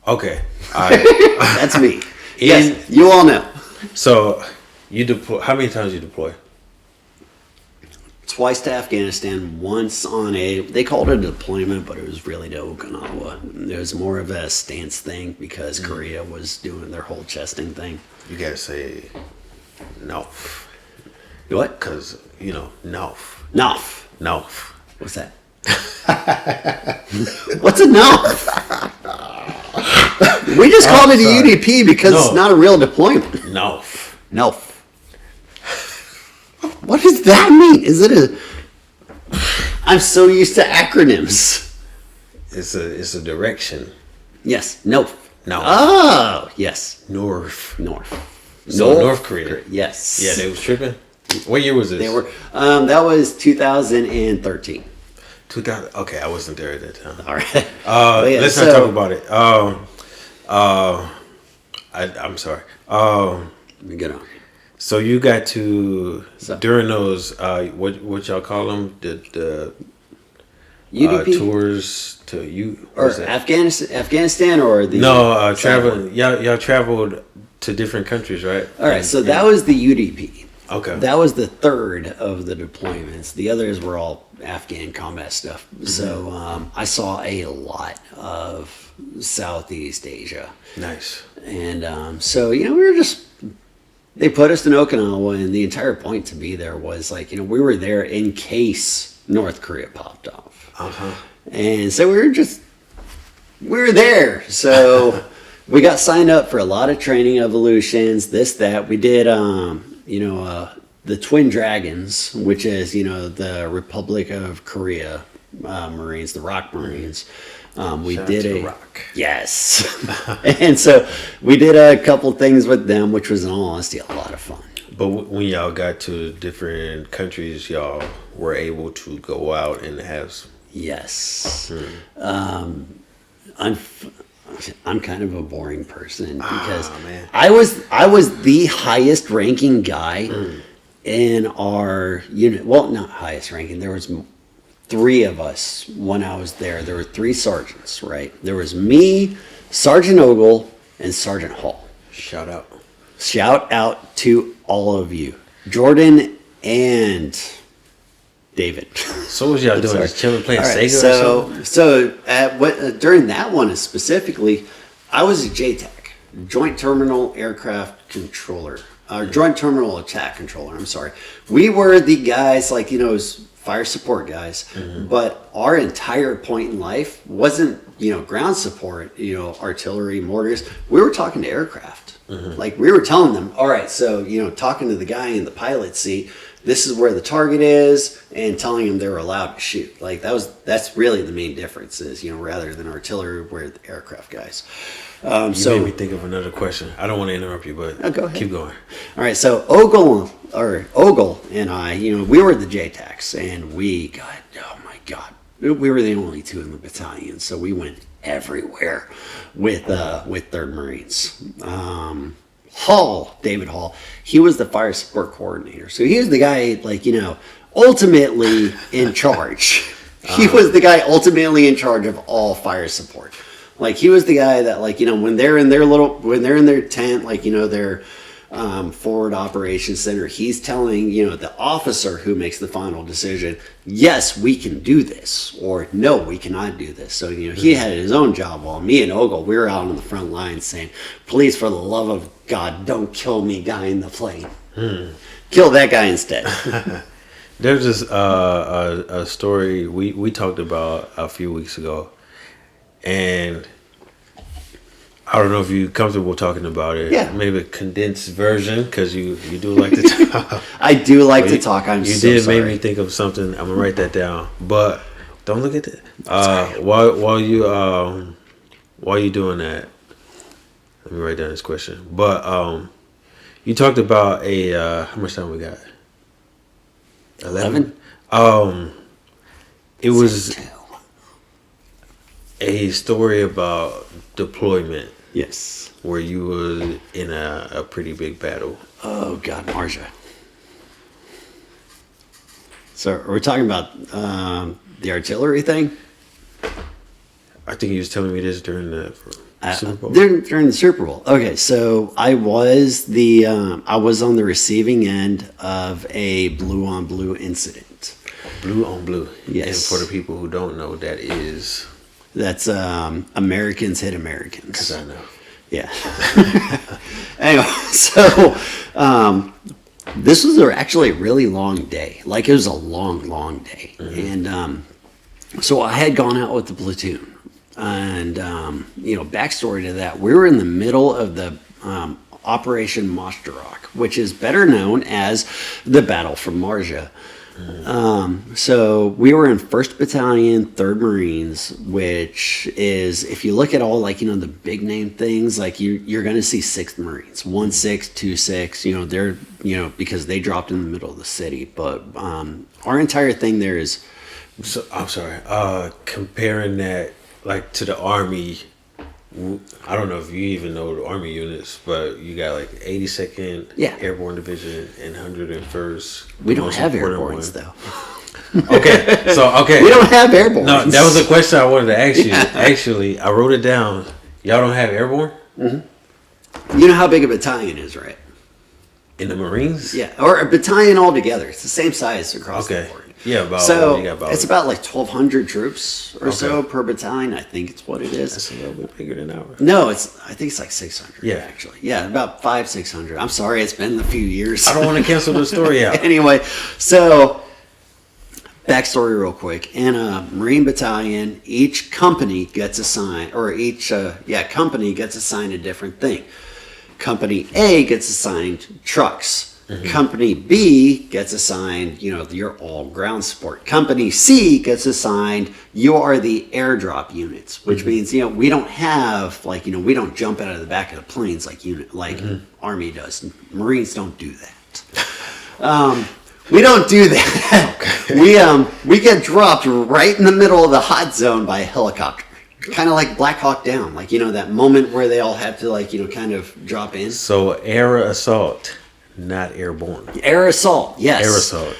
Okay, all right. That's me. Yes, you all know. So you deploy. How many times you deploy? Twice to Afghanistan, once on they called it a deployment, but it was really to Okinawa. It was more of a stance thing because Korea was doing their whole chesting thing. You gotta say no, What? because no. Nof. No. What's that? What's a nof? We just called it a sorry. UDP because it's No. not a real deployment. No. Nof. What does that mean? Is it a... I'm so used to acronyms. It's a direction. Yes. Nof. No. Oh, yes. North. North. So North Korea. Yes. Yeah, they was tripping. What year was this? They were. That was 2013. 2000. Okay, I wasn't there at that time. All right. Yeah, Let's not talk about it. I'm sorry. Let me get on. So you got to So- during those what y'all call them the UDP tours to you or what's that? Afghanistan or the traveling. Y'all traveled to different countries, right? All right, so that was the UDP. Okay. That was the third of the deployments. The others were all Afghan combat stuff. So I saw a lot of Southeast Asia. Nice. And so, we were just, they put us in Okinawa, and the entire point to be there was like, we were there in case North Korea popped off. Uh-huh. And so we were there. So we got signed up for a lot of training evolutions, this, that. We did, the Twin Dragons, which is, the Republic of Korea Marines, the Rock Marines. We Shout out did to a the Rock. Yes. And so we did a couple things with them, which was in all honesty a lot of fun. But when y'all got to different countries, y'all were able to go out and have. Yes. I'm kind of a boring person because man. I was the highest ranking guy in our unit. Well, not highest ranking. There was three of us when I was there. There were three sergeants, right? There was me, Sergeant Ogle, and Sergeant Hall. Shout out. Shout out to all of you, Jordan and David. So what was y'all doing? Sorry. Just chilling, playing All right, Sega or something? So during that one specifically, I was a JTAC, Joint Terminal Aircraft Controller, or Joint Terminal Attack Controller. I'm sorry. We were the guys as fire support guys, but our entire point in life wasn't ground support, artillery, mortars. We were talking to aircraft. Like we were telling them, all right, so talking to the guy in the pilot seat, this is where the target is, and telling them they're allowed to shoot. Like that's really the main difference is, rather than artillery, we're the aircraft guys. You made me think of another question. I don't want to interrupt you, but go ahead. keep going. All right, so Ogle and I, we were the JTACs, and oh my God, we were the only two in the battalion, so we went everywhere with 3rd Marines. David Hall, he was the fire support coordinator, so he was the guy ultimately in charge. He was the guy ultimately in charge of all fire support. Like he was the guy that when they're in their tent, their forward operations center, he's telling the officer who makes the final decision, yes, we can do this, or no, we cannot do this. So he had his own job, while me and Ogle, we were out on the front line saying, please, for the love of God, don't kill me, guy in the plane. Kill that guy instead. There's this a story we talked about a few weeks ago, and I don't know if you're comfortable talking about it. Yeah. Maybe a condensed version, because you do like to talk. I do like to talk. You did make me think of something. I'm gonna write that down. But don't look at that. While you doing that, let me write down this question. But you talked about how much time we got? 11. It was a story about deployment Yes. where you were in a pretty big battle. Oh, God, Marja. So are we talking about the artillery thing? I think he was telling me this during the Super Bowl. During the Super Bowl. Okay, so I was on the receiving end of a blue on blue incident. Blue on blue. Yes. And for the people who don't know, that's Americans hit Americans. because I know. Yeah. Anyway, so this was actually a really long day. Like, it was a long, long day. Mm-hmm. And so I had gone out with the platoon. And, backstory to that, we were in the middle of the Operation Moshtarok, which is better known as the Battle for Marja. So we were in 1st Battalion, 3rd Marines, which is, if you look at all, the big name things, you're going to see 6th Marines, 1-6, 2-6, they're, because they dropped in the middle of the city. But our entire thing there is... So, I'm sorry, comparing that, to the Army, I don't know if you even know the Army units, but you got 82nd Airborne Division and 101st. We don't have airbornes though. Okay. We don't have airbornes. No, that was a question I wanted to ask you. Actually, I wrote it down. Y'all don't have airborne? Mm-hmm. You know how big a battalion is, right? In the Marines? Yeah, or a battalion altogether. It's the same size across the board. Yeah, it's about 1,200 troops or so per battalion. I think it's what it is. That's a little bit bigger than ours. No, I think it's 600. Yeah, actually, about 500-600. I'm sorry, it's been a few years. I don't want to cancel the story out. Anyway, so backstory real quick. In a Marine battalion, each company gets assigned, company gets assigned a different thing. Company A gets assigned trucks. Mm-hmm. Company B gets assigned, you're all ground support. Company C gets assigned, you are the airdrop units, which means, we don't have, we don't jump out of the back of the planes Army does. Marines don't do that. We don't do that. Okay. We get dropped right in the middle of the hot zone by a helicopter. Kind of like Black Hawk Down, that moment where they all have to, kind of drop in. So air assault. Not airborne. Air assault, yes. Air assault.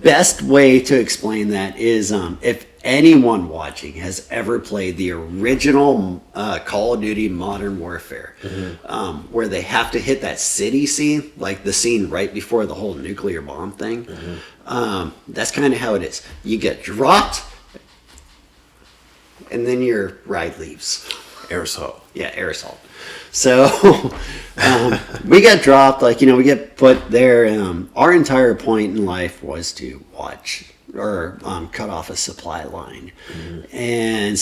Best way to explain that is if anyone watching has ever played the original Call of Duty Modern Warfare, where they have to hit that city scene, the scene right before the whole nuclear bomb thing, that's kind of how it is. You get dropped, and then your ride leaves. Air assault. Yeah, air assault. So we get dropped, we get put there. Our entire point in life was to watch or cut off a supply line, and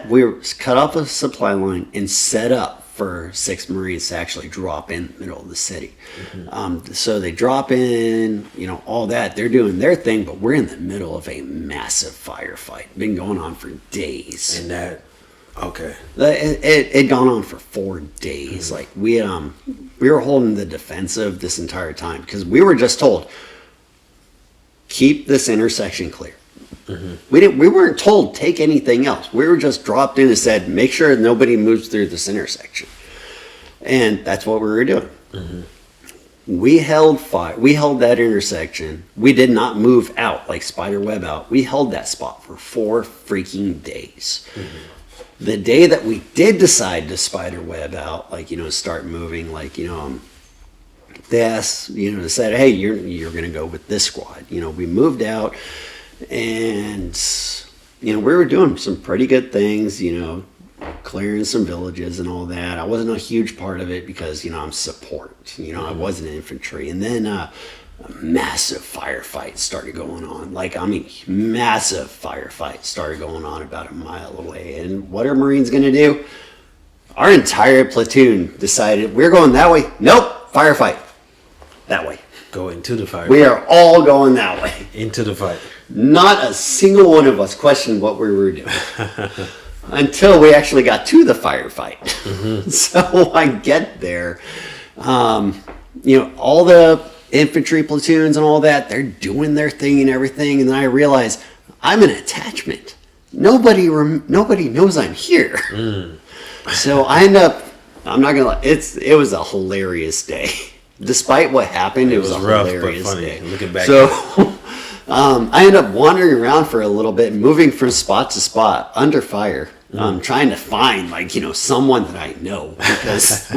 we were cut off a supply line and set up for 6 Marines to actually drop in the middle of the city. So they drop in, all that. They're doing their thing, but we're in the middle of a massive firefight. Been going on for days. And that. Okay. It gone on for 4 days. We were holding the defensive this entire time because we were just told, keep this intersection clear. We weren't told take anything else. We were just dropped in and said, make sure nobody moves through this intersection. And that's what we were doing. We held fire. We held that intersection. We did not move out like spider web out. We held that spot for 4 freaking days. The day that we did decide to spider web out, start moving, they asked, said, hey, you're going to go with this squad. We moved out, and we were doing some pretty good things, clearing some villages and all that. I wasn't a huge part of it because, I'm support. I wasn't infantry. And then a massive firefight started going on. Massive firefight started going on about a mile away. And what are Marines going to do? Our entire platoon decided we're going that way. Nope, firefight. That way. Go into the firefight. We are all going that way. Into the fight. Not a single one of us questioned what we were doing. Until we actually got to the firefight. So I get there. All the infantry platoons and all that, they're doing their thing and everything, and then I realize I'm an attachment. nobody knows I'm here. So I end up, I'm not gonna lie, it was a hilarious day. Despite what happened, it was a rough, hilarious but funny. day. Looking back, so I ended up wandering around for a little bit, moving from spot to spot under fire, trying to find someone that I know, because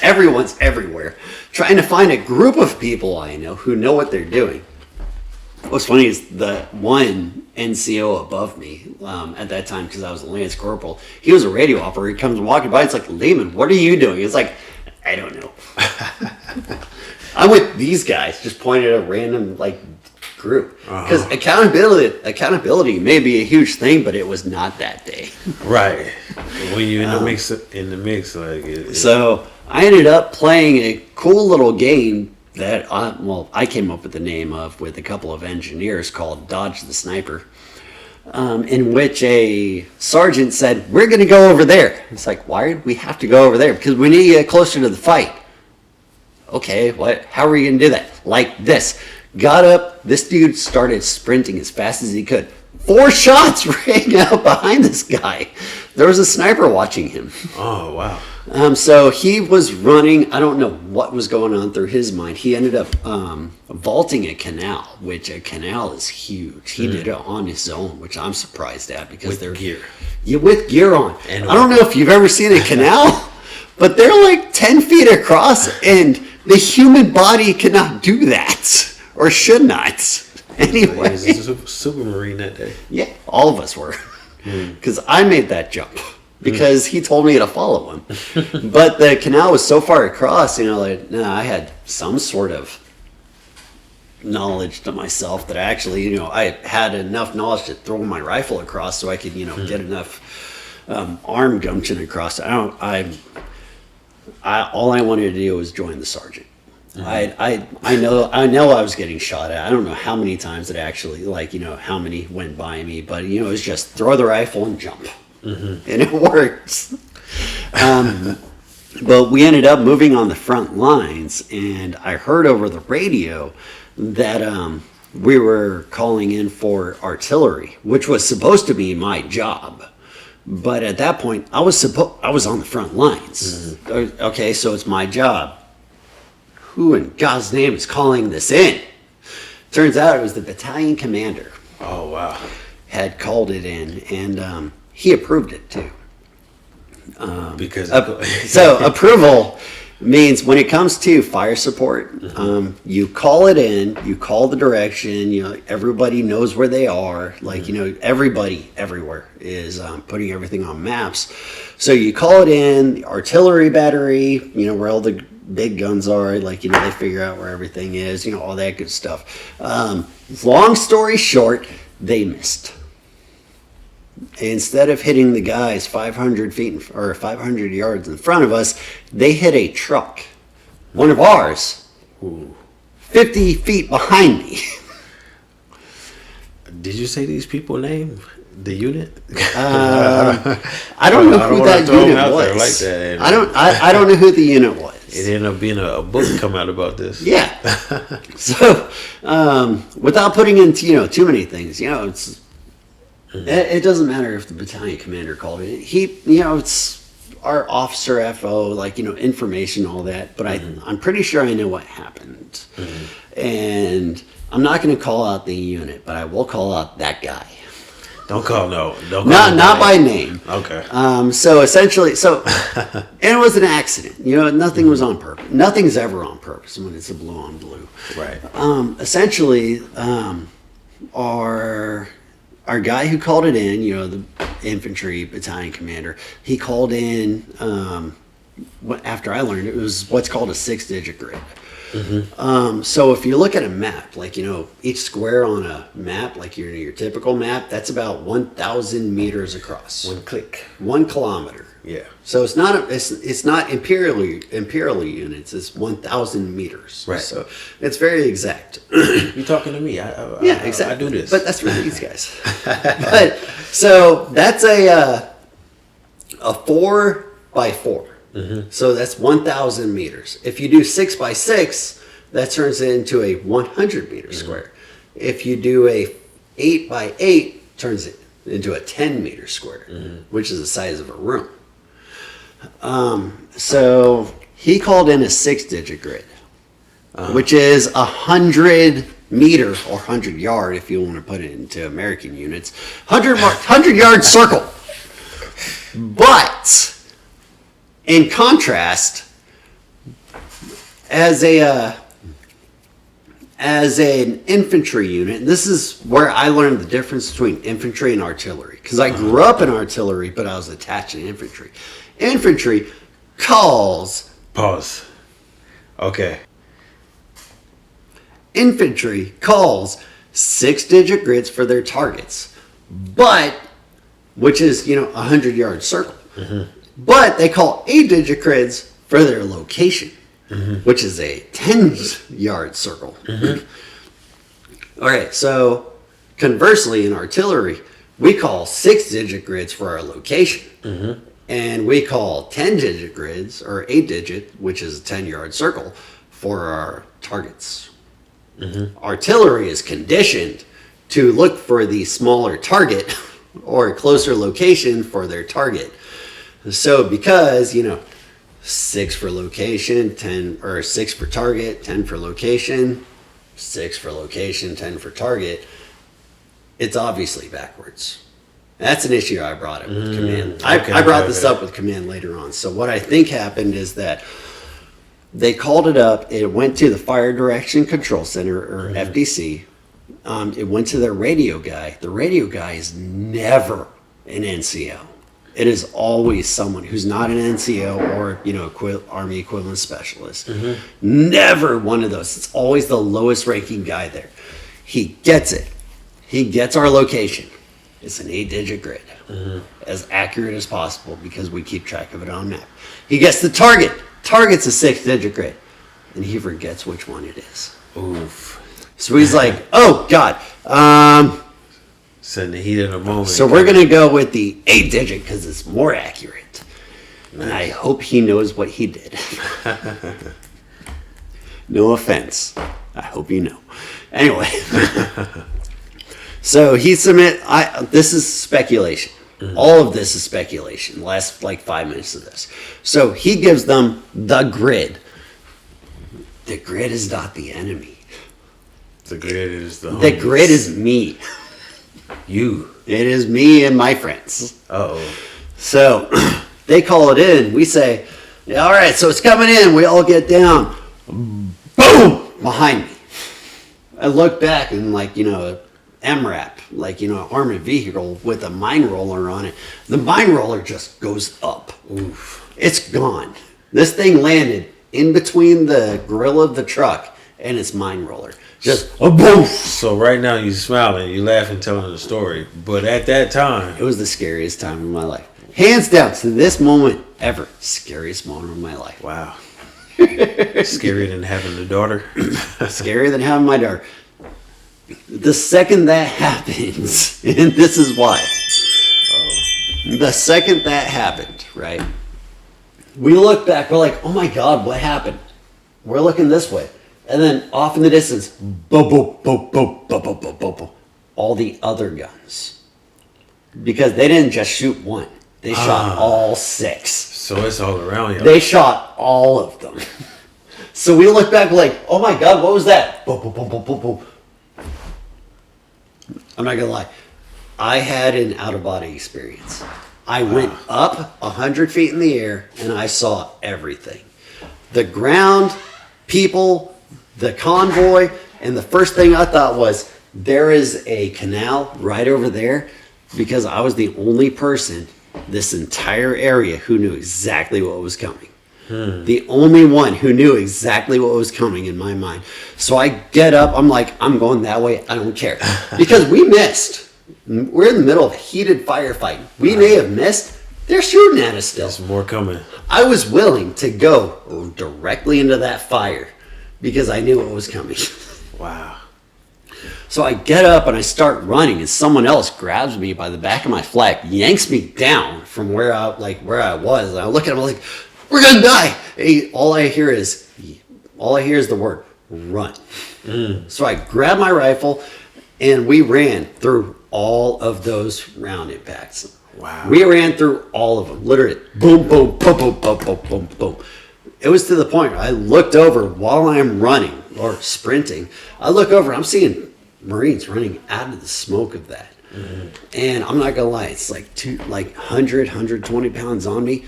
everyone's everywhere. Trying to find a group of people I know who know what they're doing. What's funny is the one NCO above me at that time, because I was a Lance Corporal, he was a radio operator. He comes walking by. It's like, Lahmon, what are you doing? It's like, I don't know. I'm with these guys, just pointed at a random group. Because accountability may be a huge thing, but it was not that day. Right. When you're in the mix, So I ended up playing a cool little game that I came up with the name of with a couple of engineers called Dodge the Sniper, in which a sergeant said, we're going to go over there. It's like, why do we have to go over there? Because we need to get closer to the fight. Okay, how are we going to do that? Like this. Got up, this dude started sprinting as fast as he could. 4 shots rang out behind this guy. There was a sniper watching him. Oh, wow. So he was running. I don't know what was going on through his mind. He ended up vaulting a canal, which a canal is huge. He did it on his own, which I'm surprised at, because they're gear. With gear on. And I don't know if you've ever seen a canal, but they're like 10 feet across, and the human body cannot do that, or should not. Anyway, he was a supermarine that day. Yeah, all of us were, because I made that jump. Because he told me to follow him. But the canal was so far across, I had some sort of knowledge to myself that actually, I had enough knowledge to throw my rifle across so I could, get enough arm gumption across. All I wanted to do was join the sergeant. I know I was getting shot at. I don't know how many times it actually, how many went by me, but it was just throw the rifle and jump. And it works. But we ended up moving on the front lines, and I heard over the radio that we were calling in for artillery, which was supposed to be my job. But at that point, I was on the front lines. Okay, so it's my job. Who in God's name is calling this in? Turns out it was the battalion commander. Oh, wow. Had called it in, and he approved it too. So approval means when it comes to fire support, you call it in, you call the direction, everybody knows where they are. Everybody everywhere is putting everything on maps. So you call it in, the artillery battery, where all the big guns are, they figure out where everything is, all that good stuff. Long story short, they missed. Instead of hitting the guys 500 feet or 500 yards in front of us, they hit a truck, one of ours, 50 feet behind me. Did you say these people name the unit? I don't know who that unit was. Like that. I don't know who the unit was. It ended up being a book come out about this. Yeah. So without putting into too many things, it's. It doesn't matter if the battalion commander called it. It's our officer FO, information, all that. But I'm pretty sure I know what happened. And I'm not going to call out the unit, but I will call out that guy. Don't call not by name. Okay. So essentially, and it was an accident. Nothing was on purpose. Nothing's ever on purpose when it's a blue on blue. Right. Essentially, our guy who called it in, the infantry battalion commander, he called in, after I learned it was what's called a 6-digit grid. So if you look at a map, each square on a map, your typical map, that's about 1,000 meters across. 1 kilometer. Yeah. So it's not imperial units. It's 1,000 meters. Right. So it's very exact. You're talking to me. Yeah, exactly. I do this. But that's for these guys. But so that's a 4 by 4. So that's 1,000 meters. If you do 6 by 6, that turns it into a 100 meter square. If you do a 8 by 8, turns it into a 10-meter square, which is the size of a room. So he called in a 6-digit grid, which is 100 meter or 100 yard, if you want to put it into American units, 100 yard circle. But in contrast, as an infantry unit, and this is where I learned the difference between infantry and artillery, because I grew up in artillery, but I was attached to infantry. Infantry calls... Pause. Okay. Infantry calls 6-digit grids for their targets, but, which is, 100-yard circle. But they call 8-digit grids for their location, which is a 10-yard circle. All right, so conversely, in artillery, we call 6-digit grids for our location. And we call 10-digit grids, or 8-digit, which is a 10-yard circle, for our targets. Artillery is conditioned to look for the smaller target or closer location for their target. So because, 6 for location, 10, or 6 for target, 10 for location, 6 for location, 10 for target, it's obviously backwards. That's an issue I brought up with command. I brought this up with command later on. So what I think happened is that they called it up. It went to the Fire Direction Control Center, or FDC. It went to their radio guy. The radio guy is never an NCO. It is always someone who's not an NCO or, Army equivalent specialist. Never one of those. It's always the lowest ranking guy there. He gets it. He gets our location. It's an 8-digit grid. As accurate as possible because we keep track of it on map. He gets the target. Target's a 6-digit grid. And he forgets which one it is. Oof. So he's like, oh, God. So in the heat of the moment. So we're going to go with the 8-digit because it's more accurate. Nice. And I hope he knows what he did. No offense. I hope you know. Anyway. So he this is speculation. All of this is speculation. Last 5 minutes of this. So he gives them the grid. The grid is not the enemy. The grid is the grid is me. You. It is me and my friends. Uh-oh. So they call it in. We say, yeah, all right, so it's coming in. We all get down. Boom! Behind me. I look back and MRAP, armored vehicle with a mine roller on it. The mine roller just goes up. Oof. It's gone. This thing landed in between the grill of the truck and its mine roller. Just a boom. So right now you're smiling, you're laughing, telling the story. But at that time, it was the scariest time of my life. Hands down, to this moment ever, scariest moment of my life. Wow. Scarier than having a daughter. Scarier than having my daughter. The second that happens, and this is why. The second that happened, right? We look back, we're like, oh my God, what happened? We're looking this way. And then off in the distance, boom, boom, boom, boom, boom, boom, boom, boom, boom. All the other guns. Because they didn't just shoot one. They shot all 6. So it's all around you. They shot all of them. So we look back like, oh my God, what was that? Boom, boom, boom, boom, boom, boom. I'm not going to lie. I had an out-of-body experience. I went up 100 feet in the air, and I saw everything. The ground, people, the convoy, and the first thing I thought was, there is a canal right over there, because I was the only person this entire area who knew exactly what was coming. The only one who knew exactly what was coming in my mind. So I get up, I'm like, I'm going that way, I don't care. Because we missed. We're in the middle of a heated firefight. We may have missed. They're shooting at us still. There's more coming. I was willing to go directly into that fire because I knew what was coming. Wow. So I get up and I start running, and someone else grabs me by the back of my flak, yanks me down from where I was. And I look at him, I'm like, we're gonna die. And all I hear is the word run. So I grabbed my rifle and we ran through all of those round impacts. Wow. We ran through all of them, literally. Boom, boom, boom, boom, boom, boom, boom, boom. It was to the point where I looked over while I'm running or sprinting. I look over, I'm seeing Marines running out of the smoke of that. Mm-hmm. And I'm not going to lie, it's like 100, 120 pounds on me.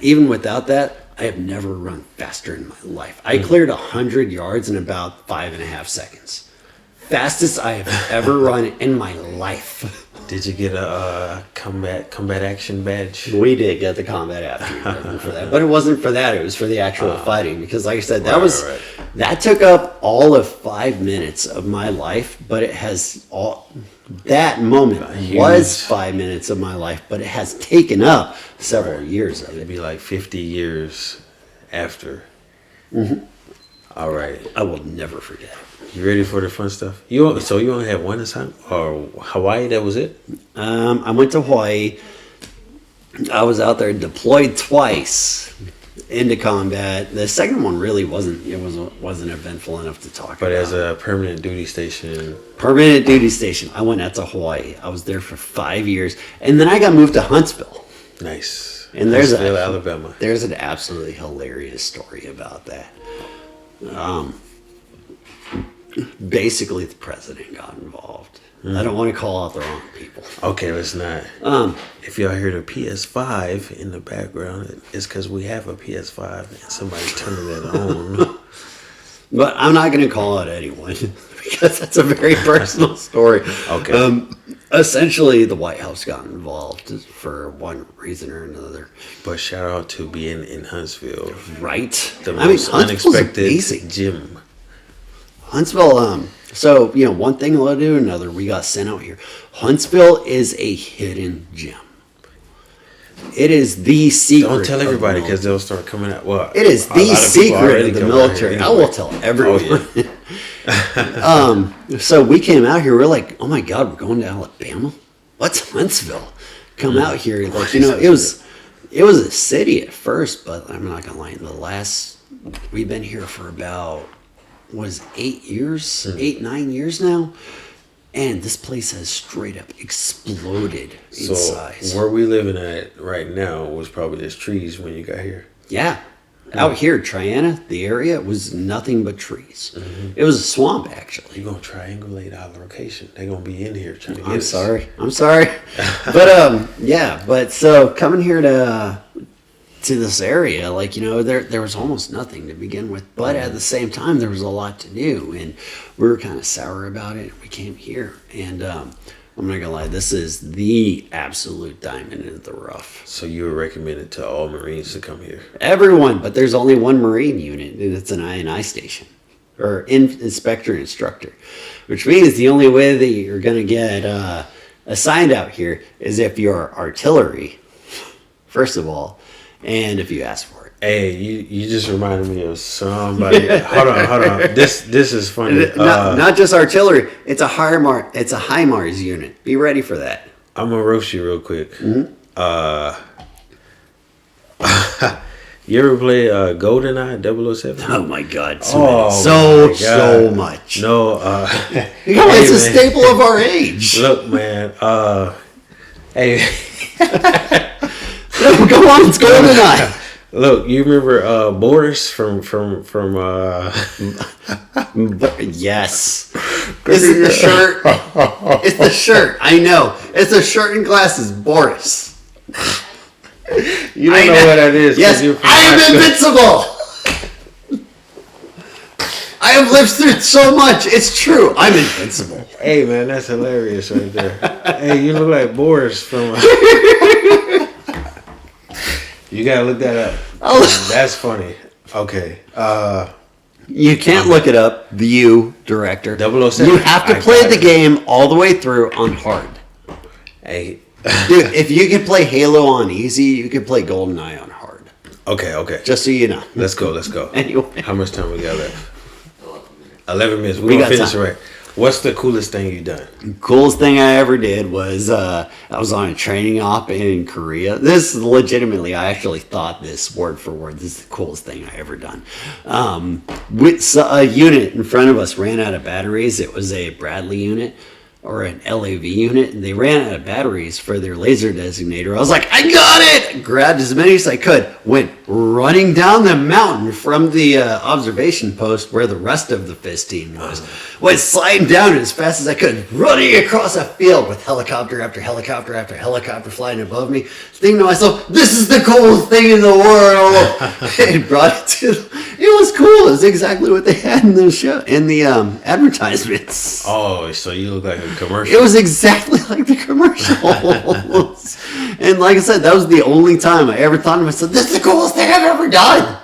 Even without that, I have never run faster in my life. I cleared 100 yards in about 5.5 seconds. Fastest I have ever run in my life. Did you get a combat action badge? We did get the combat action for that, but it wasn't for that. It was for the actual fighting, because, like I said, that took up all of 5 minutes of my life. But it has that moment was 5 minutes of my life, but it has taken up several years of it. It'd be like 50 years after. Mm-hmm. All right. I will never forget it. You ready for the fun stuff? So you only had one assignment, or Hawaii? That was it. I went to Hawaii. I was out there deployed twice into combat. The second one really wasn't eventful enough to talk about. But as a permanent duty station. Permanent duty station. I went out to Hawaii. I was there for 5 years, and then I got moved to Huntsville. Nice. And Huntsville, Alabama. There's an absolutely hilarious story about that. Basically, the president got involved. I don't want to call out the wrong people. Okay, let's not. If y'all hear the PS5 in the background, it's because we have a PS5 and somebody's turning it on. But I'm not going to call out anyone because that's a very personal story. Okay. Essentially, the White House got involved for one reason or another. But shout out to being in Huntsville. Right. The most unexpected gym. Huntsville, so, one thing led to another. We got sent out here. Huntsville is a hidden gem. It is the secret. Don't tell everybody because they'll start coming out. Well, it is the secret of the military. Anyway. I will tell everyone. Oh, yeah. So we came out here. We're like, oh my God, we're going to Alabama? What's Huntsville? Come out here. Like, it was a city at first, but I'm not going to lie. We've been here for about... 8 years, 9 years now, and this place has straight up exploded in size. So where we living at right now was probably just trees when you got here. Yeah. Out here, Triana, the area was nothing but trees. Mm-hmm. It was a swamp, actually. You're going to triangulate our location. They're going to be in here trying to get us. I'm sorry. But so coming here to this area, there was almost nothing to begin with, but at the same time there was a lot to do, and we were kind of sour about it. We came here, and I'm not gonna lie, this is the absolute diamond in the rough. So you would recommend it to all Marines to come here? Everyone, but there's only one Marine unit, and it's an I&I station, or inspector instructor, which means the only way that you're gonna get assigned out here is if you're artillery, first of all, and if you ask for it. Hey, you just reminded me of somebody. Hold on. This is funny. Not just artillery. It's a HIMARS unit. Be ready for that. I'm gonna roast you real quick. Mm-hmm. You ever play GoldenEye 007? Oh my God! So much. No. It's a staple of our age. Look, man. Hey. Go on, it's GoldenEye. Look, you remember Boris from Yes. This is the shirt. It's the shirt. I know. It's a shirt and glasses, Boris. You don't know what that is. Yes, I am invincible. I have lived through so much. It's true. I'm invincible. Hey, man, that's hilarious right there. Hey, you look like Boris from... You gotta look that up. That's funny. Okay. You can't look it up. View director. 007. You have to play the game all the way through on hard. Hey. Dude, if you can play Halo on easy, you can play GoldenEye on hard. Okay. Just so you know. Let's go. Anyway. How much time we got left? 11 minutes. We're gonna finish right. What's the coolest thing you've done? Coolest thing I ever did was I was on a training op in Korea. This is legitimately, I actually thought this word for word. This is the coolest thing I ever done. A unit in front of us ran out of batteries. It was a Bradley unit. or an LAV unit, and they ran out of batteries for their laser designator. I was like, I got it! Grabbed as many as I could, went running down the mountain from the observation post where the rest of the FIST team was. Went sliding down as fast as I could, running across a field with helicopter after helicopter after helicopter flying above me, thinking to myself, this is the coolest thing in the world! And brought it to them. It was cool. It was exactly what they had in the show, in the advertisements. Oh, so you look like a commercial. It was exactly like the commercials. And like I said, that was the only time I ever thought to myself, this is the coolest thing I've ever done.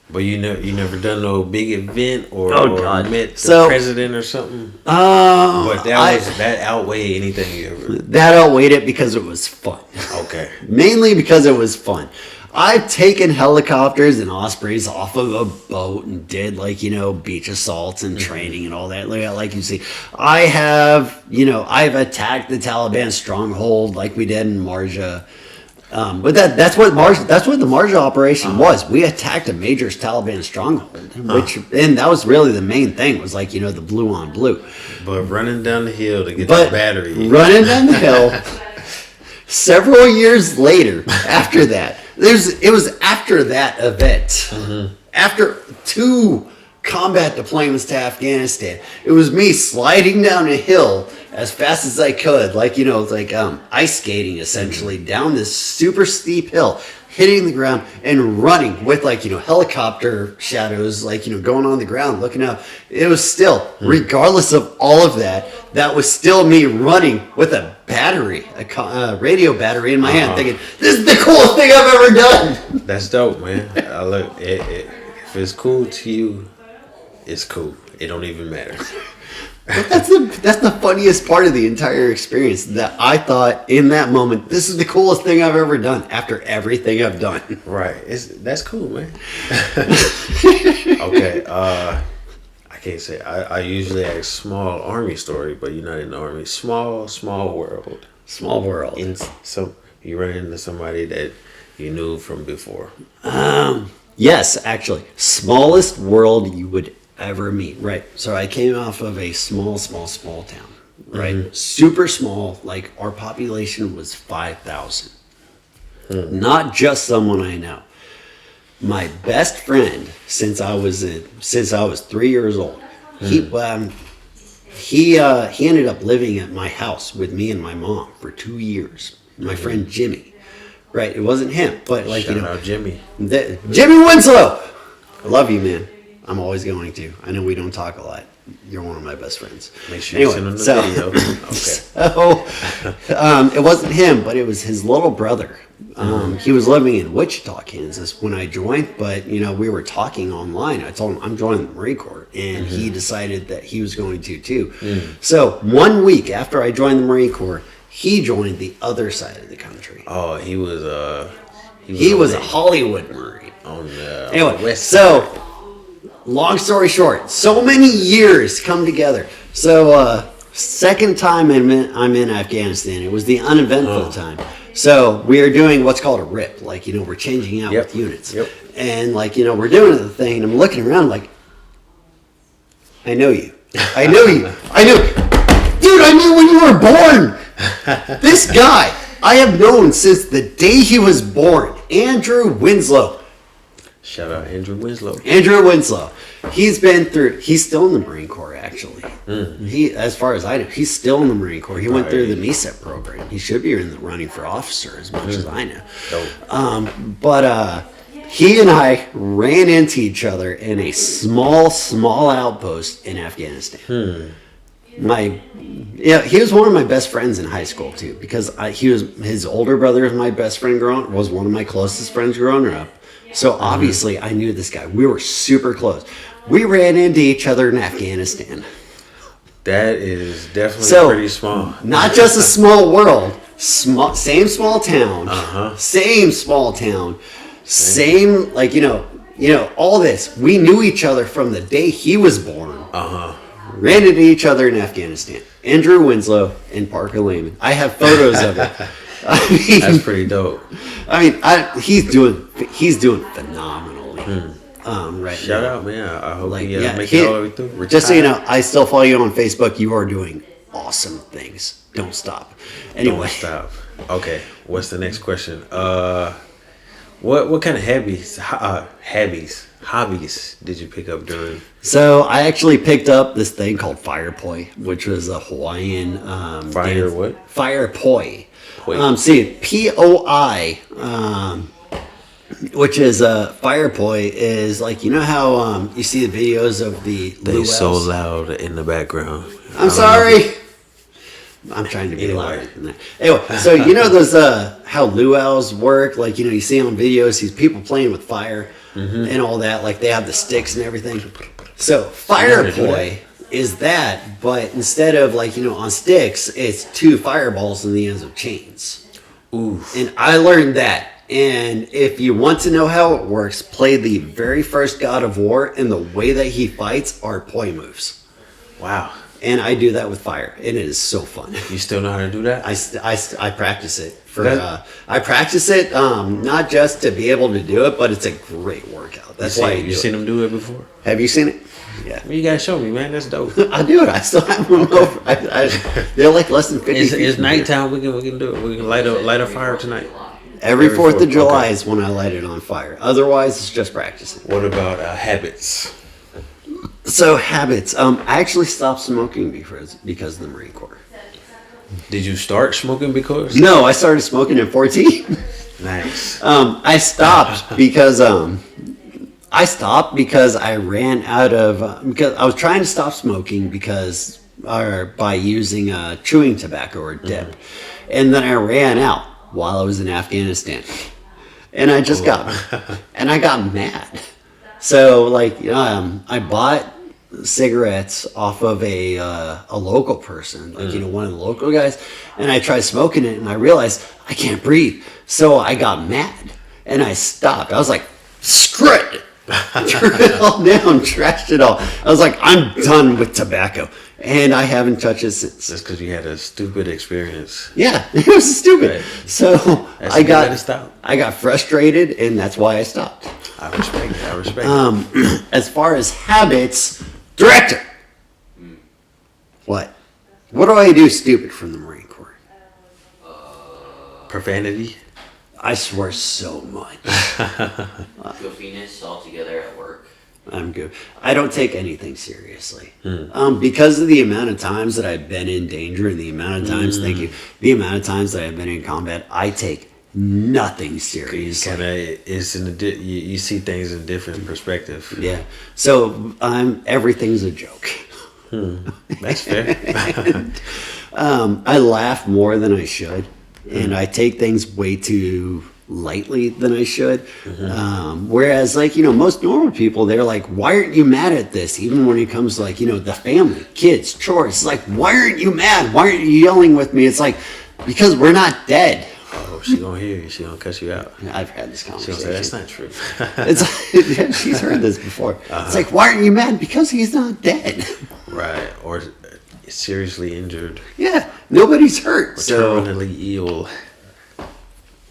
But you never done no big event or, met the president or something? But that outweighed anything you ever... That outweighed it because it was fun. Okay. Mainly because it was fun. I've taken helicopters and Ospreys off of a boat and did beach assaults and training and all that. Like you see, I've attacked the Taliban stronghold like we did in Marja. But that's what the Marja operation was. We attacked a major Taliban stronghold, and that was really the main thing. Was the blue on blue. But running down the hill to get the battery. Running down the hill. Several years later, after that. It was after that event, after 2 combat deployments to Afghanistan. It was me sliding down a hill as fast as I could, ice skating essentially down this super steep hill, hitting the ground and running with helicopter shadows, going on the ground, looking up. It was still, regardless of all of that, that was still me running with a battery, a radio battery in my hand, thinking, this is the coolest thing I've ever done. That's dope, man. If it's cool to you, it's cool. It don't even matter. But that's the funniest part of the entire experience, that I thought in that moment, this is the coolest thing I've ever done after everything I've done. Right. That's cool, man. Okay. I can't say. I usually ask small army story, but you're not in the army. Small world. Small world. So you run into somebody that you knew from before. Yes, actually. Smallest world you would ever meet. Right. So I came off of a small town. Right. Super small. Like our population was 5,000. Not just someone I know. My best friend since I was 3 years old. He ended up living at my house with me and my mom for 2 years. My friend Jimmy. Right. It wasn't him, but Shout out Jimmy. Jimmy Winslow. I love you, man. I'm always going to. I know we don't talk a lot. You're one of my best friends. Make sure you send him the video. Okay. It wasn't him, but it was his little brother. He was living in Wichita, Kansas when I joined, but we were talking online. I told him I'm joining the Marine Corps, and he decided that he was going to too. So 1 week after I joined the Marine Corps, he joined the other side of the country. Oh, he was a Hollywood Marine. Anyway, so long story short, so many years come together. So second time I'm in Afghanistan. It was the uneventful time. So we are doing what's called a RIP, we're changing out with units, and we're doing the thing, and I'm looking around like, I know you, dude, I knew when you were born. This guy I have known since the day he was born, Andrew Winslow. Shout out Andrew Winslow. He's still in the Marine Corps, actually. As far as I know, he's still in the Marine Corps. He went through the MESEP program. He should be in the running for officer, as much as I know. But he and I ran into each other in a small outpost in Afghanistan. He was one of my best friends in high school too, because his older brother was my best friend was one of my closest friends growing up. So obviously I knew this guy. We were super close. We ran into each other in Afghanistan. That is definitely pretty small. Not just a small world. Same small town. Same small town. Same all this. We knew each other from the day he was born. Ran into each other in Afghanistan. Andrew Winslow and Parker Lahmon. I have photos of it. That's pretty dope. He's doing phenomenally right Shout now. out, man. I hope he make it all the way through. Just so you know, I still follow you on Facebook. You are doing awesome things. Don't stop. Anyway. Don't stop. Okay, what's the next question? What kind of hobbies did you pick up during? So I actually picked up this thing called fire poi, which was a Hawaiian Fire dance. what? Fire poi. Poi. See, POI, which is fire poi is like, you know how you see the videos of the They luau's? so loud in the background. I'm sorry. I'm trying to be Anyway. louder than that. Anyway, so you know those how luau's work? Like, you know, you see on videos these people playing with fire and all that. Like, they have the sticks and everything. So fire to do poi is that, but instead of, like, you know, on sticks, it's 2 fireballs in the ends of chains. Ooh. And I learned that. And if you want to know how it works, play the very first God of War, and the way that he fights are poi moves. Wow. And I do that with fire, and it is so fun. You still know how to do that? I practice it I practice it not just to be able to do it, but it's a great workout. That's why you seen them do it before? Have you seen it? Yeah, Well, you gotta show me, man. That's dope. I do it. I still have them over. They're like less than 50. It's feet from here. nighttime. We can do it. We can light a fire tonight. Every 4th of July okay. is when I light it on fire. Otherwise, it's just practicing. What about habits? So habits. I actually stopped smoking because of the Marine Corps. Did you start smoking because? No, I started smoking at 14. Nice. I stopped because I ran out of because I was trying to stop smoking by using chewing tobacco or dip, and then I ran out while I was in Afghanistan, and I just got mad. So like I bought cigarettes off of a local person, like one of the local guys, and I tried smoking it, and I realized I can't breathe. So I got mad, and I stopped. I was like, screw it. Turned it all down, trashed it all. I was like, I'm done with tobacco, and I haven't touched it since. That's because you had a stupid experience. Yeah, it was stupid. Right. So That's I a good way to stop. I got frustrated, and that's why I stopped. I respect it. As far as habits, director. What do I do stupid from the Marine Corps? Profanity. I swear so much. Goofiness altogether at work. I'm good. I don't take anything seriously. Because of the amount of times that I've been in danger and the amount of times, the amount of times that I've been in combat, I take nothing seriously. Kind of, you see things in different perspective. Yeah. So everything's a joke. That's fair. I laugh more than I should, and I take things way too lightly than I should. Whereas, like, most normal people, they're like, why aren't you mad at this? Even when it comes to, like, the family, kids, chores. It's like, why aren't you mad? Why aren't you yelling with me? It's like, because we're not dead. Oh, she gonna hear you. She gonna cuss you out. I've had this She conversation. gonna say that's not true. It's she's heard this before. It's like, why aren't you mad? Because he's not dead. Right, or seriously injured, Yeah, nobody's hurt. or So terminally ill.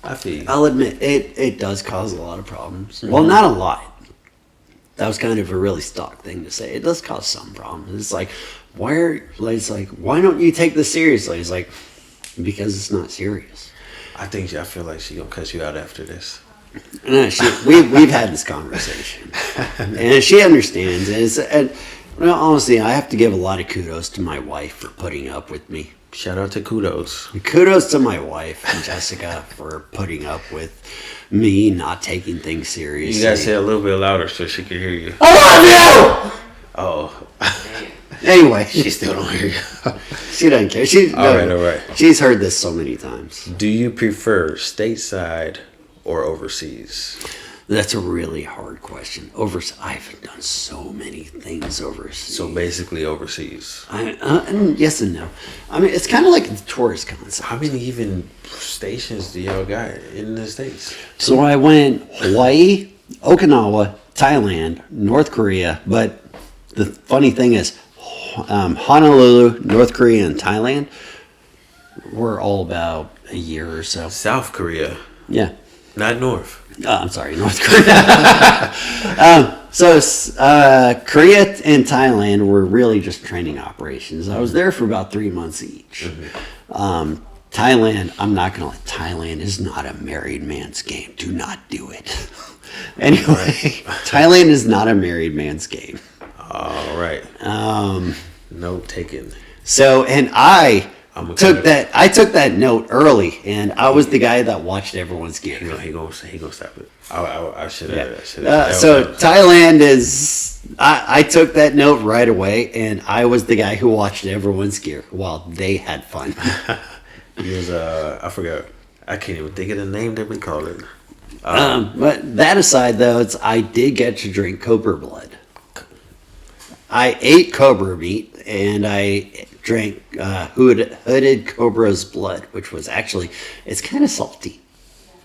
I feel you. I'll admit it does cause a lot of problems. Well, not a lot. That was kind of a really stock thing to say. It does cause some problems. It's like, why don't you take this seriously? It's like, because it's not serious. I feel like she gonna cuss you out after this. No, we've had this conversation, and she understands. And honestly, I have to give a lot of kudos to my wife for putting up with me. Shout out to kudos. Kudos to my wife, Jessica, for putting up with me not taking things seriously. You gotta say it a little bit louder so she can hear you. I love you! Oh, Anyway, she still don't hear you. she doesn't care. All right. She's heard this so many times. Do you prefer stateside or overseas? That's a really hard question. I've done so many things overseas. So basically overseas. Yes and no. I mean, it's kind of like the tourist concept. How many even stations do y'all got in the States? So I went Hawaii, Okinawa, Thailand, North Korea. But the funny thing is, Honolulu, North Korea, and Thailand were all about a year or so. South Korea. Yeah. Not North. I'm sorry, North Korea. Korea and Thailand were really just training operations. I was there for about 3 months each. Thailand, I'm not going to lie, Thailand is not a married man's game. Do not do it. Anyway, Thailand is not a married man's game. All right. Note taken. So, and I took that note early, and I was the guy that watched everyone's gear. He gonna stop it. I should have. So Thailand is. I took that note right away, and I was the guy who watched everyone's gear while they had fun. He was. I forgot. I can't even think of the name that we called it. But that aside, though, I did get to drink cobra blood. I ate cobra meat, and I drank hooded cobra's blood, which was actually, it's kind of salty.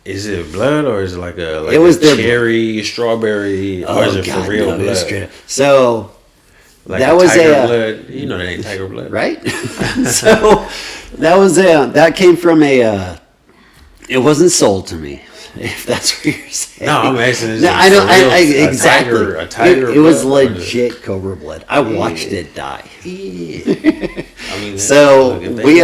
Is it blood or is it like a cherry, strawberry, or is it for real blood? So like that was tiger blood. You know that ain't tiger blood, right? So that came from it wasn't sold to me. If that's what you're saying. No, I'm asking. No, I don't. Exactly. A tiger it was legit cobra blood. I watched it die. I mean, so we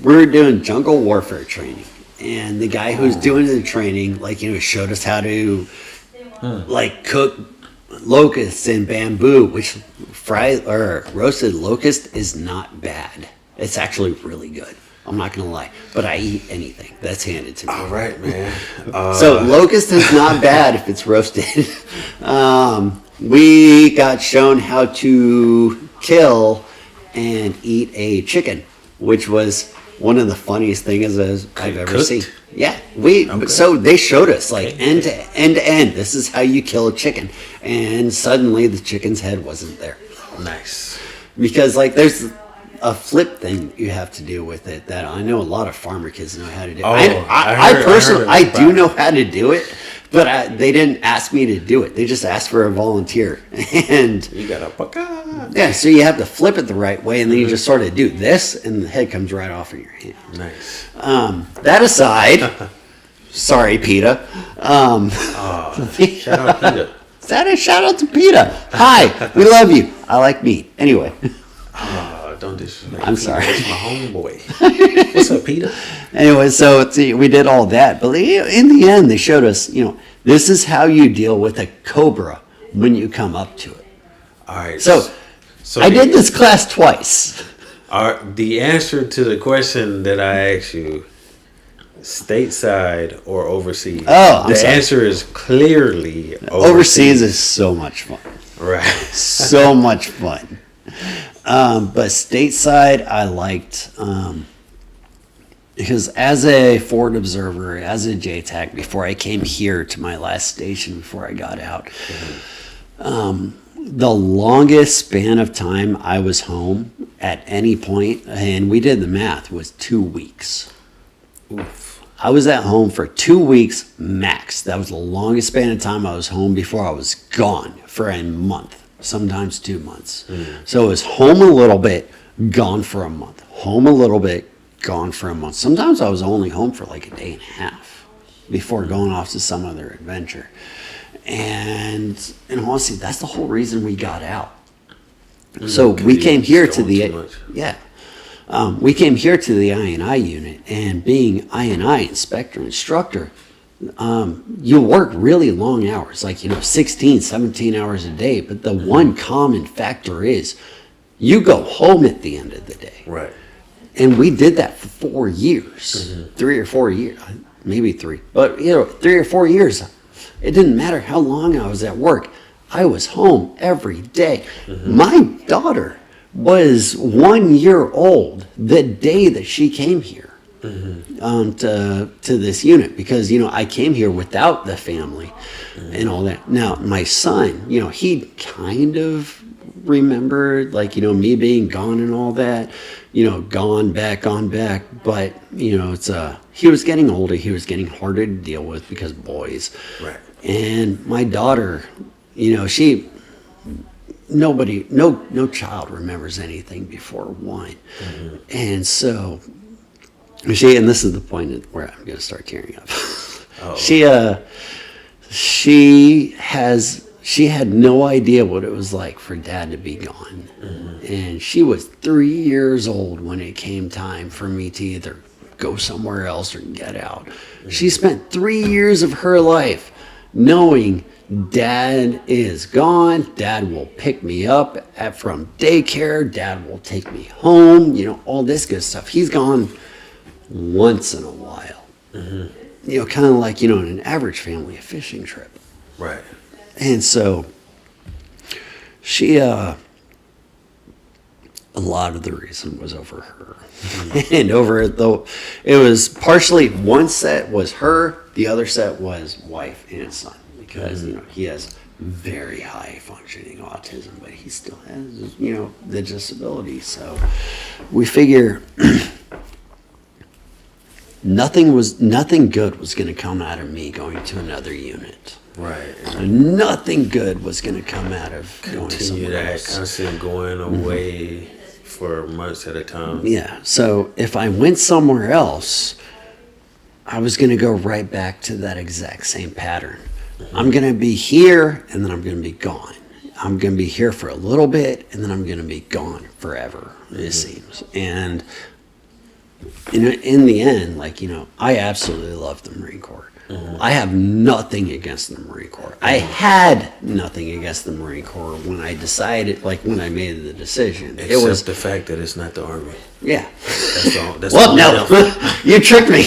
were doing jungle warfare training, and the guy who was doing the training, showed us how to cook locusts in bamboo, which fried or roasted locust is not bad. It's actually really good. I'm not going to lie, but I eat anything that's handed to me. All right, man. So locust is not bad if it's roasted. We got shown how to kill and eat a chicken, which was one of the funniest things I've ever seen. Yeah, so they showed us end to end. This is how you kill a chicken, and suddenly the chicken's head wasn't there. Nice. Because there's a flip thing you have to do with it that I know a lot of farmer kids know how to do. I personally do know how to do it, but they didn't ask me to do it. They just asked for a volunteer. And you got a yeah, so you have to flip it the right way, and then you just sort of do this, and the head comes right off of your hand. Nice. That aside, sorry, PETA. Shout out PETA. Shout out to PETA. Hi, we love you. I like meat. Anyway. Don't disrespect. I'm sorry. That's my homeboy. What's up, Peter? Anyway, so we did all that, but in the end, they showed us, this is how you deal with a cobra when you come up to it. All right. So I did this class twice. The answer to the question that I asked you, stateside or overseas? The answer is clearly overseas. Is so much fun. Right. So much fun. But stateside, I liked, because as a forward observer, as a JTAC, before I came here to my last station, before I got out, the longest span of time I was home at any point, and we did the math, was 2 weeks. Oof. I was at home for 2 weeks max. That was the longest span of time I was home before I was gone for a month. Sometimes 2 months. So it was home a little bit, gone for a month. Home a little bit, gone for a month. Sometimes I was only home for a day and a half before going off to some other adventure. And honestly, that's the whole reason we got out. So we came here to the we came here to the I&I unit, and being I&I instructor, you work really long hours, 16, 17 hours a day. But the one common factor is you go home at the end of the day. Right. And we did that for 4 years, 3 or 4 years, maybe 3, but 3 or 4 years. It didn't matter how long I was at work. I was home every day. My daughter was 1 year old the day that she came here. To this unit, because I came here without the family and all that. Now my son, he kind of remembered me being gone and all that, gone back, but it's he was getting older, he was getting harder to deal with because boys. Right. And my daughter, no child remembers anything before 1. And so and this is the point where I'm going to start tearing up. Oh. She had no idea what it was like for Dad to be gone. And she was 3 years old when it came time for me to either go somewhere else or get out. She spent 3 years of her life knowing Dad is gone. Dad will pick me up from daycare. Dad will take me home. All this good stuff. He's gone once in a while. Kind of like, in an average family, a fishing trip. Right. And so she, a lot of the reason was over her. And over it, though, it was partially one set was her, the other set was wife and son. Because, he has very high functioning autism, but he still has, the disability. So we figure nothing good was going to come out of me going to another unit. Right. Nothing good was going to come out of going Continue somewhere that else. constant going away for months at a time. Yeah. So if I went somewhere else, I was going to go right back to that exact same pattern. I'm going to be here, and then I'm going to be gone. I'm going to be here for a little bit, and then I'm going to be gone forever, it seems. And in the end, I absolutely love the Marine Corps. I have nothing against the Marine Corps. I had nothing against the Marine Corps when I decided, when I made the decision. Except it was the fact that it's not the Army. Yeah. That's Well, all no, you tricked me.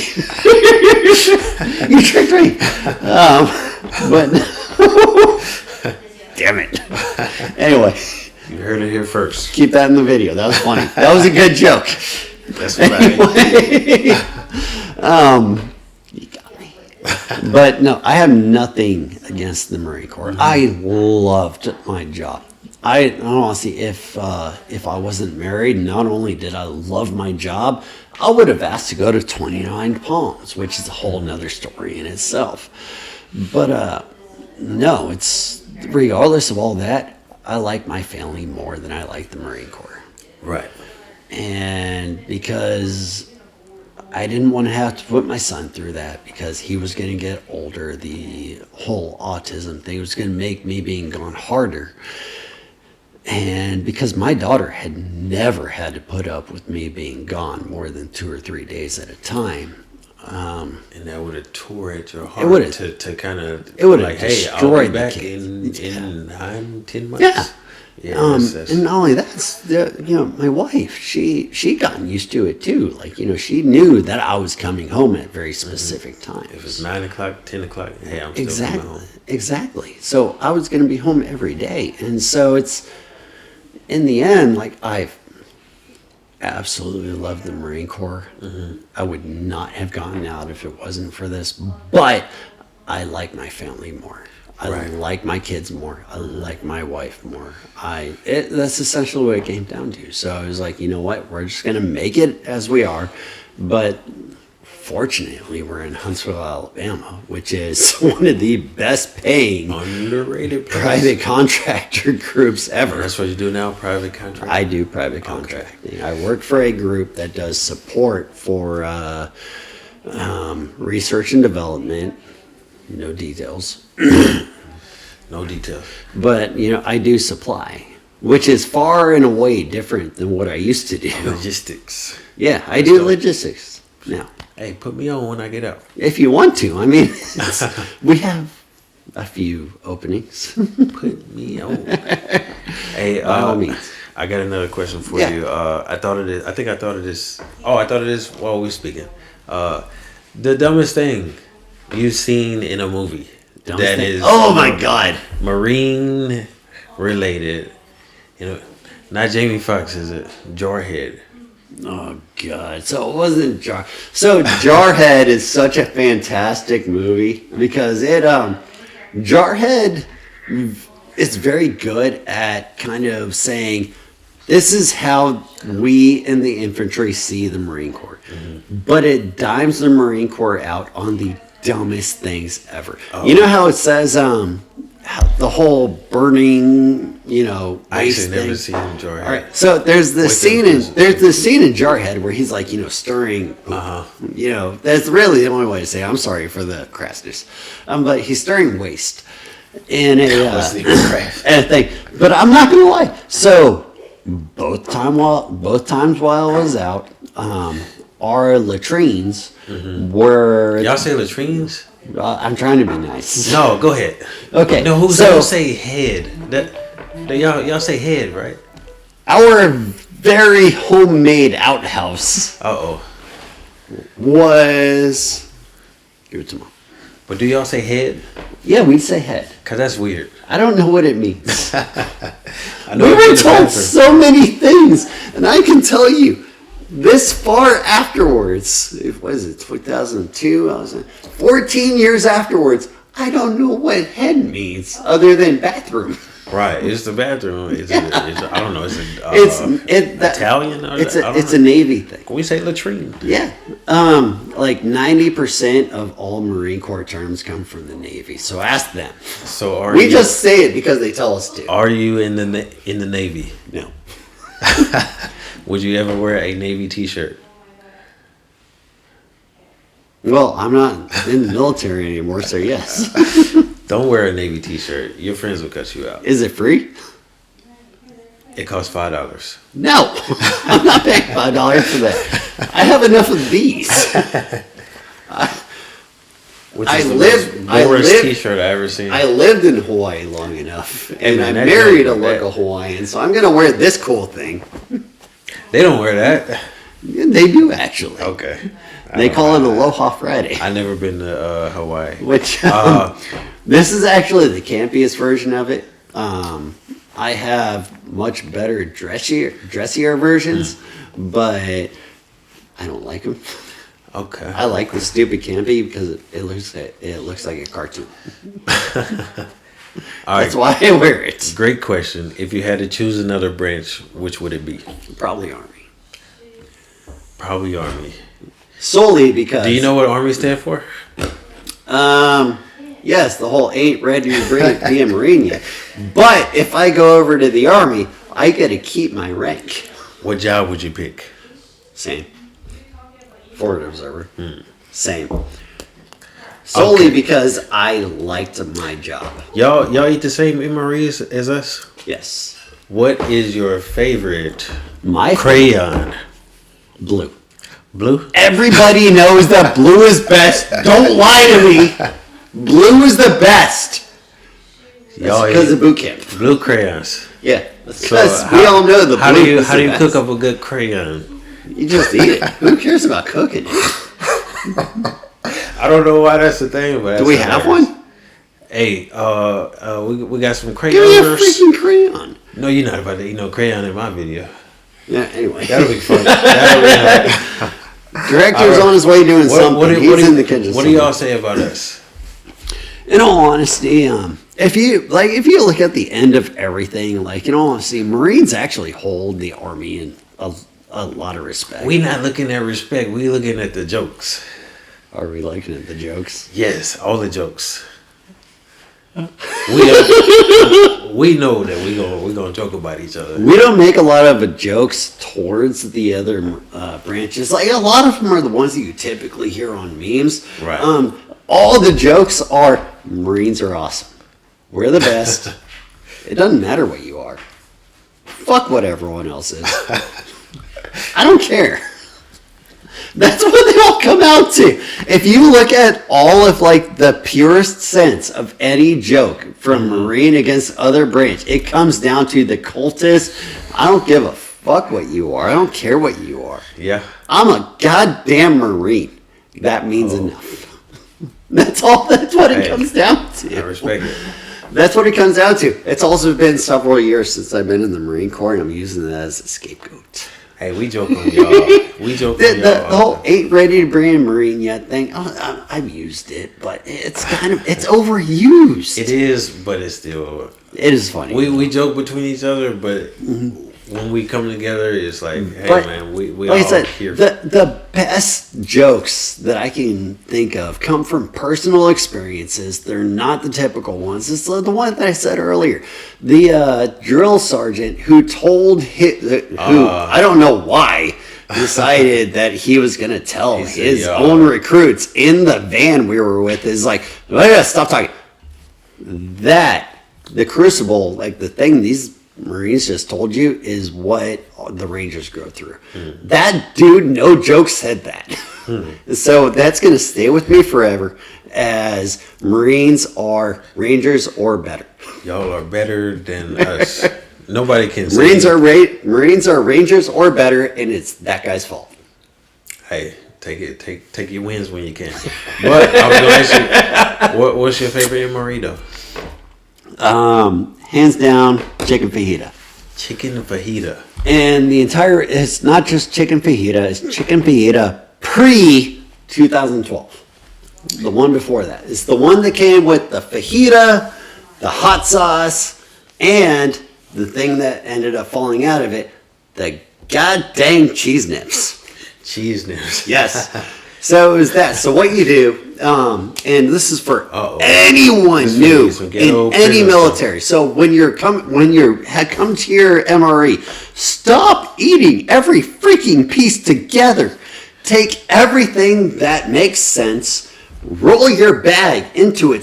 You tricked me. But damn it. Anyway, You heard it here first. keep that in the video. That was funny. That was a good joke. That's right. You got me. But no, I have nothing against the Marine Corps. I loved my job. Honestly, if I wasn't married, not only did I love my job, I would have asked to go to 29 Palms, which is a whole nother story in itself. But no, it's regardless of all that, I like my family more than I like the Marine Corps. Right. And because I didn't want to have to put my son through that, because he was going to get older, the whole autism thing was going to make me being gone harder. And because my daughter had never had to put up with me being gone more than 2 or 3 days at a time. And that would have tore at your It heart would've- to kind of it would've like, hey, I'll be destroyed the back kid. in 9-10 months. Yeah. Yeah, that's- And not only that, my wife, she gotten used to it too. She knew that I was coming home at very specific times. if it's 9 o'clock, 10 o'clock, hey, I'm still coming home. Exactly. So I was going to be home every day. And so it's, in the end, I absolutely love the Marine Corps. I would not have gotten out if it wasn't for this, but I like my family more. I like my kids more. I like my wife more. That's essentially what it came down to. So I was like, you know what? We're just going to make it as we are. But fortunately, we're in Huntsville, Alabama, which is one of the best paying Underrated private contractor groups ever. That's what you do now, private contract? I do private contracting. I work for a group that does support for research and development. No details. No details. But, I do supply, which is far and away different than what I used to do. Logistics. Yeah, I do logistics now. Hey, put me on when I get out. If you want to. I mean, we have a few openings. Put me on. Hey, By all means. I got another question for Yeah. you. I thought of this. I thought of this while we were speaking. The dumbest thing you've seen in a movie that is Oh my God. Marine related. Not Jamie Foxx, is it? Jarhead. Oh God! So it wasn't Jar. So Jarhead is such a fantastic movie because Jarhead is very good at kind of saying, this is how we in the infantry see the Marine Corps, but it dimes the Marine Corps out on the dumbest things ever. Oh. You know how it says the whole burning, I waste actually never thing? seen Jarhead. All right, so there's this scene in Jarhead where he's like, stirring. That's really the only way to say it. I'm sorry for the crassness, but he's stirring waste in a thing. But I'm not gonna lie. So both times while I was out, our latrines were. Y'all say latrines? I'm trying to be nice. No, go ahead. Okay. No, y'all say head? Y'all say head, right? Our very homemade outhouse was. Give it to Mom. But do y'all say head? Yeah, we say head. Cause that's weird. I don't know what it means. I know We were it's in the told bathroom. so many things, and I can tell you, this far afterwards, what is it, 2002? 14 years afterwards, I don't know what head means other than bathroom. Right, it's the bathroom. I don't know. It's Italian. It's a Navy thing. We say latrine. Yeah, like 90% of all Marine Corps terms come from the Navy. So ask them. So We just say it because they tell us to. Are you in the Navy? No. Would you ever wear a Navy T-shirt? Well, I'm not in the military anymore, so yes. Don't wear a Navy T-shirt. Your friends will cut you out. Is it free? It costs $5. No, I'm not paying $5 for that. I have enough of these. Which I is the lived- most I worst lived- T-shirt I ever seen. I lived in Hawaii long enough, and man, I that married a joke- local Hawaiian, so I'm gonna wear this cool thing. They don't wear that. They do actually. Okay. They call it Aloha Friday, I never been to Hawaii. which Uh, this is actually the campiest version of it. I have much better dressier versions, but I don't like them. Okay. I like the stupid campy because it looks like a cartoon. All right. That's why I wear it. Great question. If you had to choose another branch, which would it be? Probably Army. Probably Army. Solely because. Do you know what Army stand for? Yes, the whole ain't ready to be a Marine yet. But if I go over to the Army, I get to keep my rank. What job would you pick? Same. Forward observer. Same. Solely because I liked my job. Y'all eat the same MREs as us? Yes. What is your favorite My crayon? blue. Blue? Everybody knows that blue is best. Don't lie to me. Blue is the best. Y'all That's because eat of boot camp. blue crayons. Yeah. That's So because we all know the blue how do you is the best. cook up a good crayon? You just eat it. Who cares about cooking it? I don't know why that's the thing, but Do we have one? Hey, we got some Give me a crayons. freaking crayon. No, you're not about to eat no crayon in my video. Yeah, anyway. That'll be fun. That'll be Director's on his way doing something. He's in the kitchen. What do y'all say about us? In all honesty, if you look at the end of everything, in all honesty, Marines actually hold the Army in a lot of respect. We not looking at respect. We looking at the jokes. Are we looking at the jokes? Yes, all the jokes. We know that we gonna joke about each other. We don't make a lot of jokes towards the other branches. Like a lot of them are the ones that you typically hear on memes. Right. All the jokes are Marines are awesome. We're the best. It doesn't matter what you are. Fuck what everyone else is. I don't care. That's what they all come out to. If you look at all of the purest sense of any joke from Marine against other branch, it comes down to the cultist. I don't give a fuck what you are. I don't care what you are. Yeah. I'm a goddamn Marine. That means enough. That's all. That's what it comes down to. I respect it. That's what it comes down to. It's also been several years since I've been in the Marine Corps, and I'm using that as a scapegoat. Hey, we joke on y'all. We joke on y'all. The whole ain't ready to bring a Marine yet thing. I've used it, but it's overused. It is, but it's still. It is funny. We joke between each other, but when we come together, it's like, hey But, man, we like all I said, here. the best jokes that I can think of come from personal experiences. They're not the typical ones. It's the one that I said earlier. The drill sergeant who told I don't know why, decided that he was going to tell his own recruits in the van we were with is like, stop talking. The crucible, like the thing these Marines just told you, is what the Rangers go through. That dude, no joke, said that. So that's going to stay with me forever as Marines are Rangers or better. Y'all are better than us. Nobody can say Marines are Rangers or better, and it's that guy's fault. Hey, take your wins when you can. But I was going to ask you, what's your favorite MRE though? Hands down, chicken fajita. Chicken fajita. And it's not just chicken fajita, it's chicken fajita pre-2012. The one before that. It's the one that came with the fajita, the hot sauce, and the thing that ended up falling out of it, the goddamn cheese nips. Cheese nips. Yes. So it was that. So what you do, and this is for anyone new in any military. So when you come to your MRE, stop eating every freaking piece together. Take everything that makes sense, roll your bag into a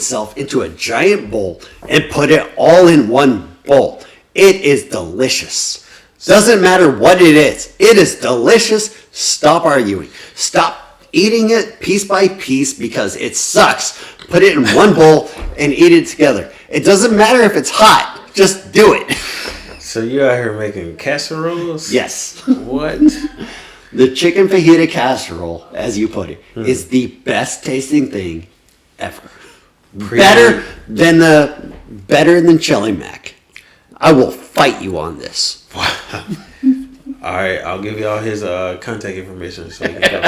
giant bowl, and put it all in one bowl. It is delicious. Doesn't matter what it is. It is delicious. Stop arguing. Stop eating it piece by piece because it sucks. Put it in one bowl and eat it together. It doesn't matter if it's hot. Just do it. So you out here making casseroles? Yes. What? The chicken fajita casserole, as you put it, is the best tasting thing ever. Better than chili mac. I will fight you on this. Wow. All right, I'll give y'all his contact information so you can go.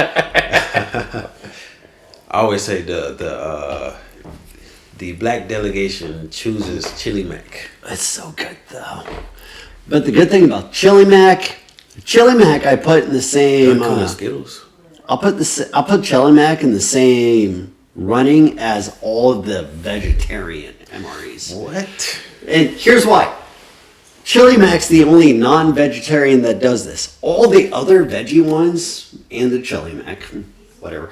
I always say the black delegation chooses chili mac. It's so good though. But the good thing about chili mac, I put in the same. Skittles. I'll put chili mac in the same running as all of the vegetarian MREs. What? And here's why. Chili Mac's the only non-vegetarian that does this. All the other veggie ones and the Chili Mac, whatever,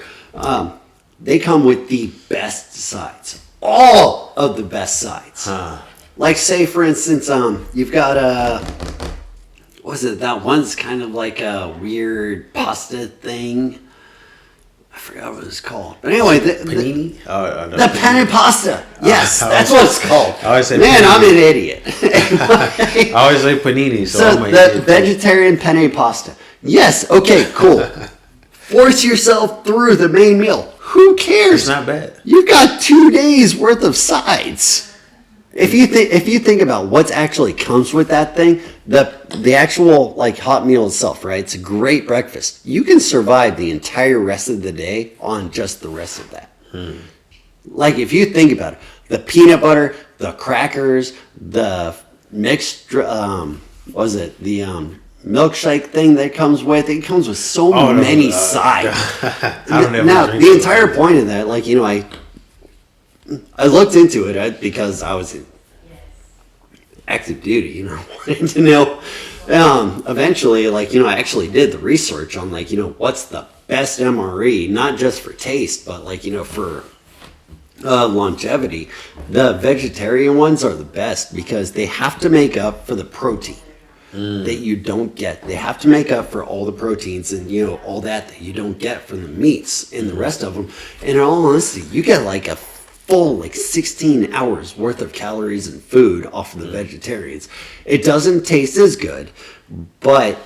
they come with the best sides. All of the best sides. Like say, for instance, you've got that one's kind of like a weird pasta thing. I forgot what it's called. But anyway, panini? The penne pasta. Yes, that's what it's called. I always say Man, panini. I'm an idiot. I always say panini. So the vegetarian penne pasta. Yes, okay, cool. Force yourself through the main meal. Who cares? It's not bad. You've got 2 days worth of sides. If you think about what actually comes with that thing, the actual like hot meal itself, right? It's a great breakfast. You can survive the entire rest of the day on just the rest of that. Like if you think about it, the peanut butter, the crackers, the mixed milkshake thing that comes with it comes with so many sides. Now the entire point of that, like I looked into it because I was in active duty, wanting to know. Eventually, I actually did the research on, what's the best MRE, not just for taste, but, for longevity. The vegetarian ones are the best because they have to make up for the protein that you don't get. They have to make up for all the proteins and, all that you don't get from the meats and the rest of them. And in all honesty, you get, a full 16 hours worth of calories and food off of the vegetarians. It doesn't taste as good, but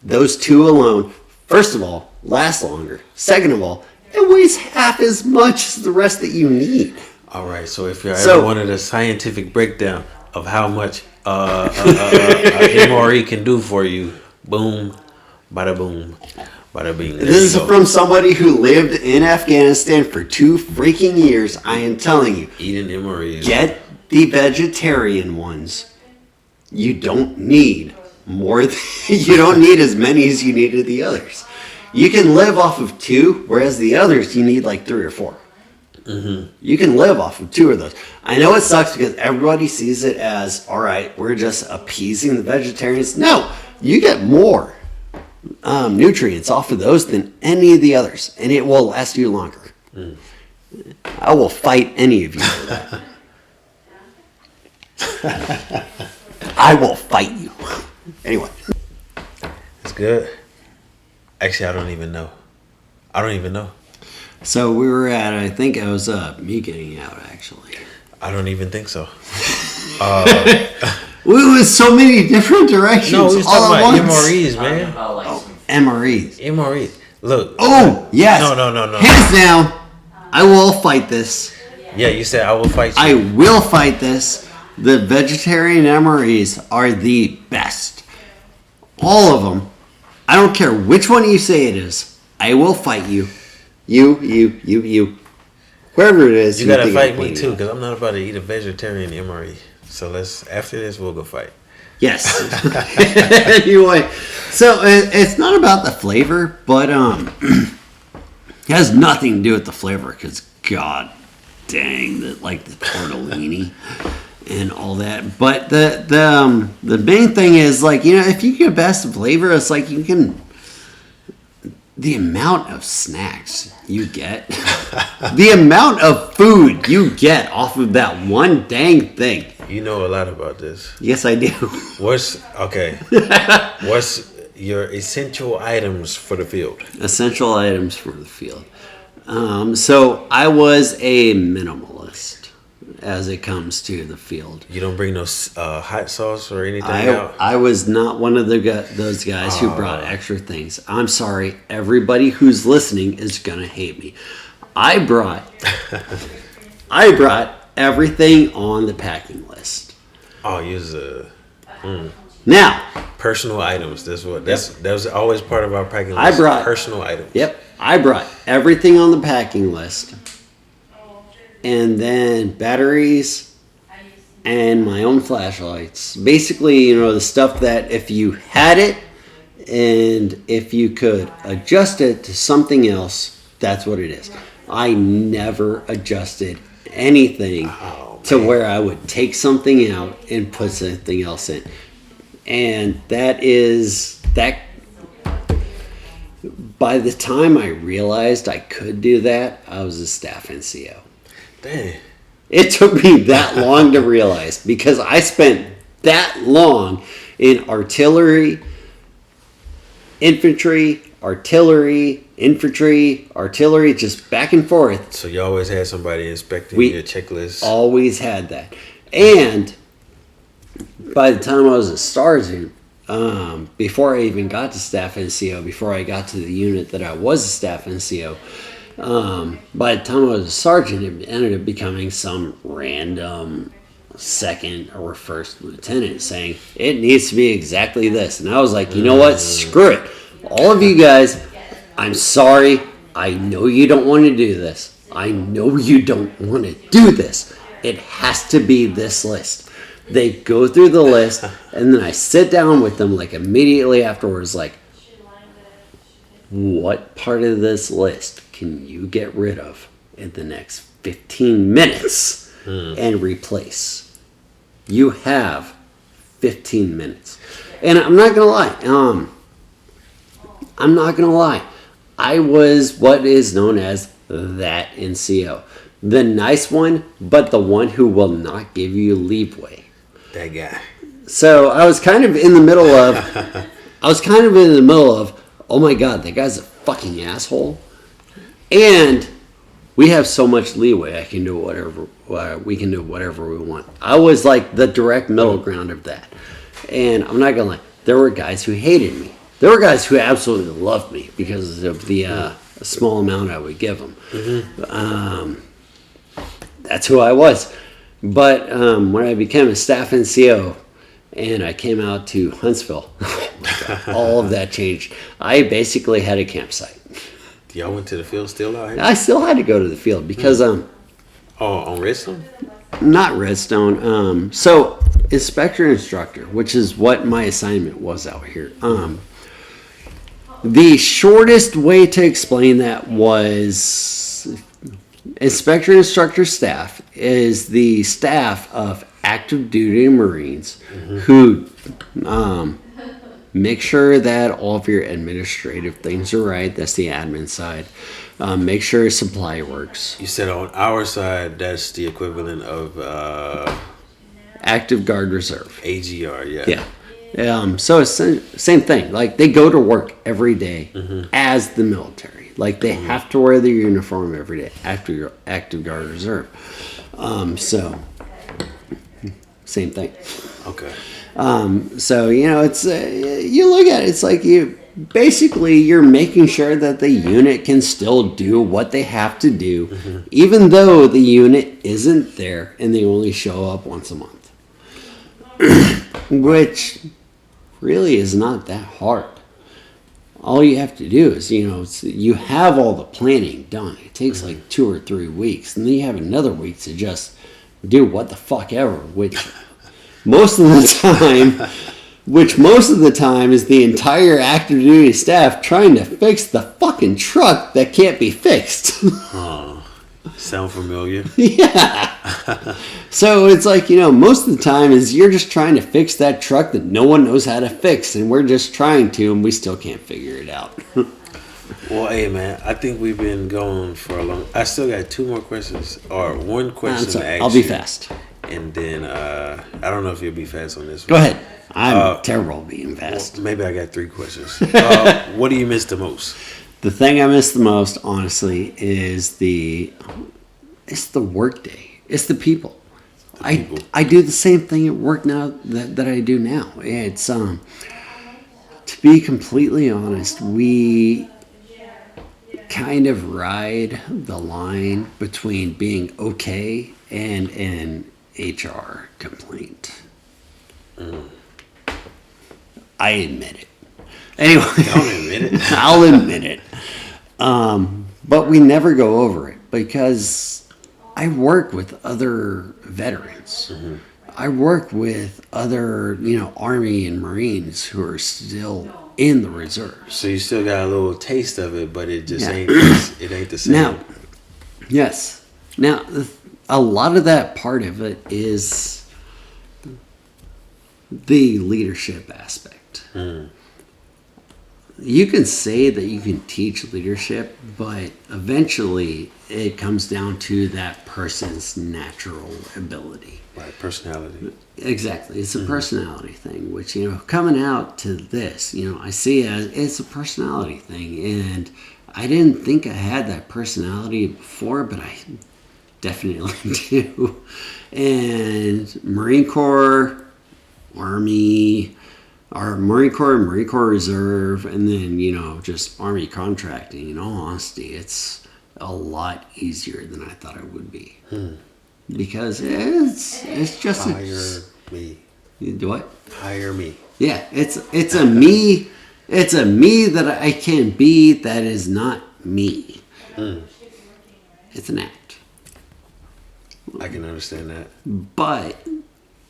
those two alone, first of all, last longer. Second of all, it weighs half as much as the rest that you need. All right, so if you ever wanted a scientific breakdown of how much a MRE can do for you, boom, bada boom. This is from somebody who lived in Afghanistan for 2 freaking years. I am telling you. Eating MREs. Get the vegetarian ones. You don't need more. You don't need as many as you need of the others. You can live off of 2, whereas the others, you need like 3 or 4. Mm-hmm. You can live off of 2 of those. I know it sucks because everybody sees it as, all right, we're just appeasing the vegetarians. No, you get more nutrients off of those than any of the others, and it will last you longer. Mm. I will fight any of you for that. I will fight you. Anyway. It's good. Actually, I don't even know. So we were at, I think it was me getting out, actually. I don't even think so. We went so many different directions. No, we was all talking at about once. MREs, man. MREs. MREs. Look. Oh, yes. No. Hands down. I will fight this. Yeah, you said I will fight you. I will fight this. The vegetarian MREs are the best. All of them. I don't care which one you say it is. I will fight you. You. Whoever it is. You gotta fight me too, because I'm not about to eat a vegetarian MRE. So after this, we'll go fight. Yes. Anyway, so it's not about the flavor, but it has nothing to do with the flavor, because god dang, the tortellini and all that. But the main thing is, like, you know, if you get best flavor, it's like you can. The amount of snacks you get, the amount of food you get off of that one dang thing. You know a lot about this. Yes, I do. What's your essential items for the field? Essential items for the field. So I was a minimalist as it comes to the field. You don't bring no hot sauce or anything out? I was not one of those guys who brought extra things. I'm sorry. Everybody who's listening is going to hate me. I brought everything on the packing list. Oh, use Now, personal items. That was always part of our packing list. I brought personal items. Yep. I brought everything on the packing list. And then batteries and my own flashlights. Basically, you know, the stuff that if you had it and if you could adjust it to something else, that's what it is. I never adjusted anything to where I would take something out and put something else in. And that. By the time I realized I could do that, I was a staff NCO. Dang. It took me that long to realize, because I spent that long in artillery, infantry, just back and forth. So you always had somebody inspecting your checklist? Always had that. And by the time I was a sergeant, before I even got to staff NCO, before I got to the unit that I was a staff NCO, by the time I was a sergeant, it ended up becoming some random second or first lieutenant saying, it needs to be exactly this. And I was like, you know what? Screw it. All of you guys, I'm sorry. I know you don't want to do this. I know you don't want to do this. It has to be this list. They go through the list, and then I sit down with them like immediately afterwards, like, what part of this list can you get rid of in the next 15 minutes and replace? You have 15 minutes. And I'm not going to lie. I was what is known as that NCO. The nice one, but the one who will not give you leeway. That guy. So I was kind of in the middle of, oh my God, that guy's a fucking asshole. And we have so much leeway. We can do whatever we want. I was like the direct middle ground of that. And I'm not going to lie, there were guys who hated me. There were guys who absolutely loved me because of the small amount I would give them. Mm-hmm. That's who I was. But when I became a staff NCO and I came out to Huntsville, all of that changed. I basically had a campsite. Y'all went to the field still out here? I still had to go to the field because... on Redstone? Not Redstone. So, inspector instructor, which is what my assignment was out here. The shortest way to explain that was Inspector Instructor staff is the staff of active duty Marines who make sure that all of your administrative things are right. That's the admin side. Make sure supply works. You said on our side, that's the equivalent of Active Guard Reserve. AGR, yeah. Yeah. So it's the same thing. Like, they go to work every day as the military. Like, they have to wear their uniform every day after your Active Guard Reserve. So, same thing. Okay. So, you know, it's you look at it, it's like you're making sure that the unit can still do what they have to do, even though the unit isn't there and they only show up once a month. Which really is not that hard. All you have to do is, you know, you have all the planning done. It takes like 2 or 3 weeks, and then you have another week to just do what the fuck ever, which most of the time is the entire active duty staff trying to fix the fucking truck that can't be fixed. Sound familiar? Yeah. So it's like, you know, most of the time is you're just trying to fix that truck that no one knows how to fix, and we're just trying to, and we still can't figure it out. Well, hey, man, I think we've been going for a long... I still got 2 more questions, or one question to ask I'll be you. fast. And then, I don't know if you'll be fast on this one. Go ahead. I'm terrible at being fast. Well, maybe I got 3 questions. What do you miss the most? The thing I miss the most, honestly, is it's the work day. It's the people. I do the same thing at work now that I do now. It's to be completely honest, we kind of ride the line between being okay and an HR complaint. I admit it. Anyway, Don't admit it. I'll admit it. But we never go over it because I work with other veterans. I work with other, you know, Army and Marines who are still in the reserves. So you still got a little taste of it, but it just ain't the same. Now, yes. Now, a lot of that part of it is the leadership aspect. You can say that you can teach leadership, but eventually it comes down to that person's natural ability. Right, personality. Exactly. It's a personality thing, which, you know, coming out to this, you know, I see as it's a personality thing. And I didn't think I had that personality before, but I definitely do. And Marine Corps, Army, or Marine Corps, Marine Corps Reserve, and then, you know, just Army contracting. In all honesty, it's a lot easier than I thought it would be. Because it's just Hire me. Do what? Hire me. Yeah, it's a me. It's a me that I can be that is not me. It's an act. I can understand that. But,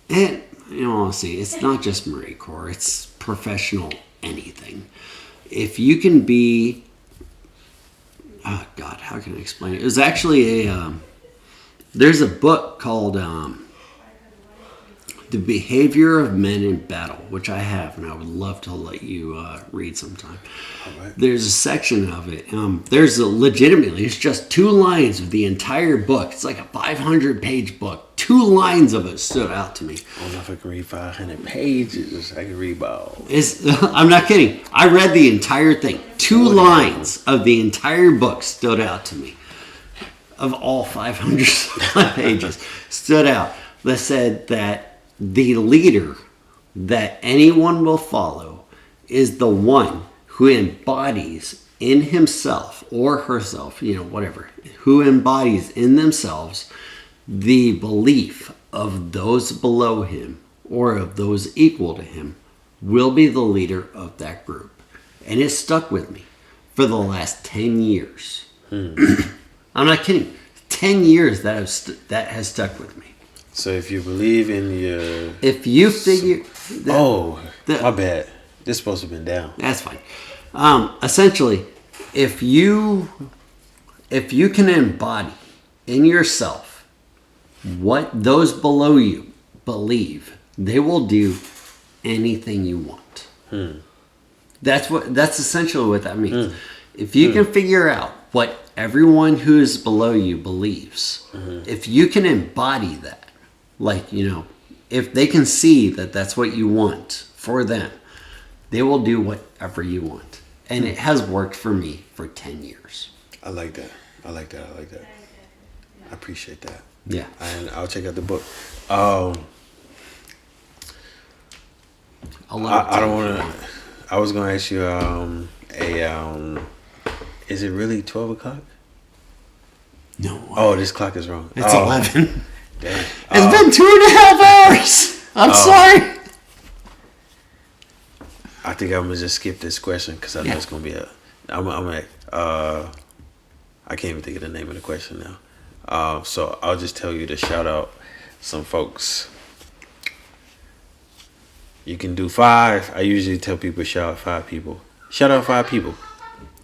and you know, see, it's not just Marine Corps. It's professional anything. If you can be, oh God, how can I explain it? It was actually there's a book called The Behavior of Men in Battle, which I have, and I would love to let you read sometime. All right. There's a section of it. Legitimately, it's just 2 lines of the entire book. It's like a 500-page book. 2 lines of it stood out to me. I don't know if I can read 500 pages. I can read about... I'm not kidding. I read the entire thing. 2 lines of the entire book stood out to me. Of all 500 pages, stood out. That said that the leader that anyone will follow is the one who embodies in himself or herself, you know, whatever, who embodies in themselves the belief of those below him or of those equal to him will be the leader of that group. And it stuck with me for the last 10 years. I'm not kidding. 10 years that has stuck with me. So if you believe in your... If you figure... my bad. This supposed to have been down. That's fine. Essentially, if you can embody in yourself what those below you believe, they will do anything you want. That's essentially what that means. If you can figure out what everyone who is below you believes, if you can embody that, like, if they can see that that's what you want for them, they will do whatever you want. And it has worked for me for 10 years. I like that. I appreciate that. Yeah. And I'll check out the book. I don't want to. I was going to ask you is it really 12 o'clock? No. Oh, this clock is wrong. It's 11. Damn. It's been 2.5 hours. I'm sorry. I think I'm gonna just skip this question because I know it's gonna be I can't even think of the name of the question now. So I'll just tell you to shout out some folks. You can do 5. I usually tell people shout out 5 people. Shout out 5 people.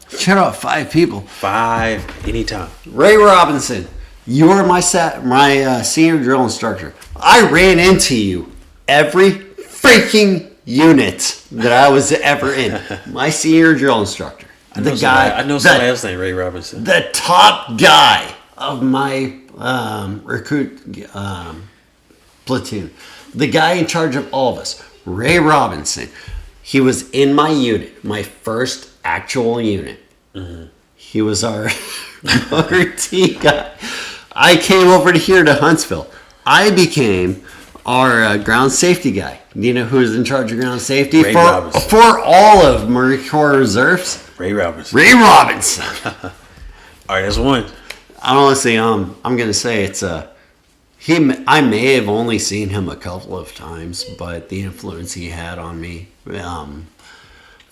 Shout out 5 people. 5 anytime. Ray Robinson, you are my senior drill instructor. I ran into you every freaking unit that I was ever in. My senior drill instructor. I know somebody else named Ray Robinson. The top guy of my recruit platoon. The guy in charge of all of us. Ray Robinson. He was in my unit, my first actual unit. He was our motor T guy. I came over here to Huntsville. I became our ground safety guy. You know who's in charge of ground safety? Ray Robinson. For all of Marine Corps Reserves? Ray Robinson. Ray Robinson. All right, that's one. Honestly, I'm gonna say it's I may have only seen him a couple of times, but the influence he had on me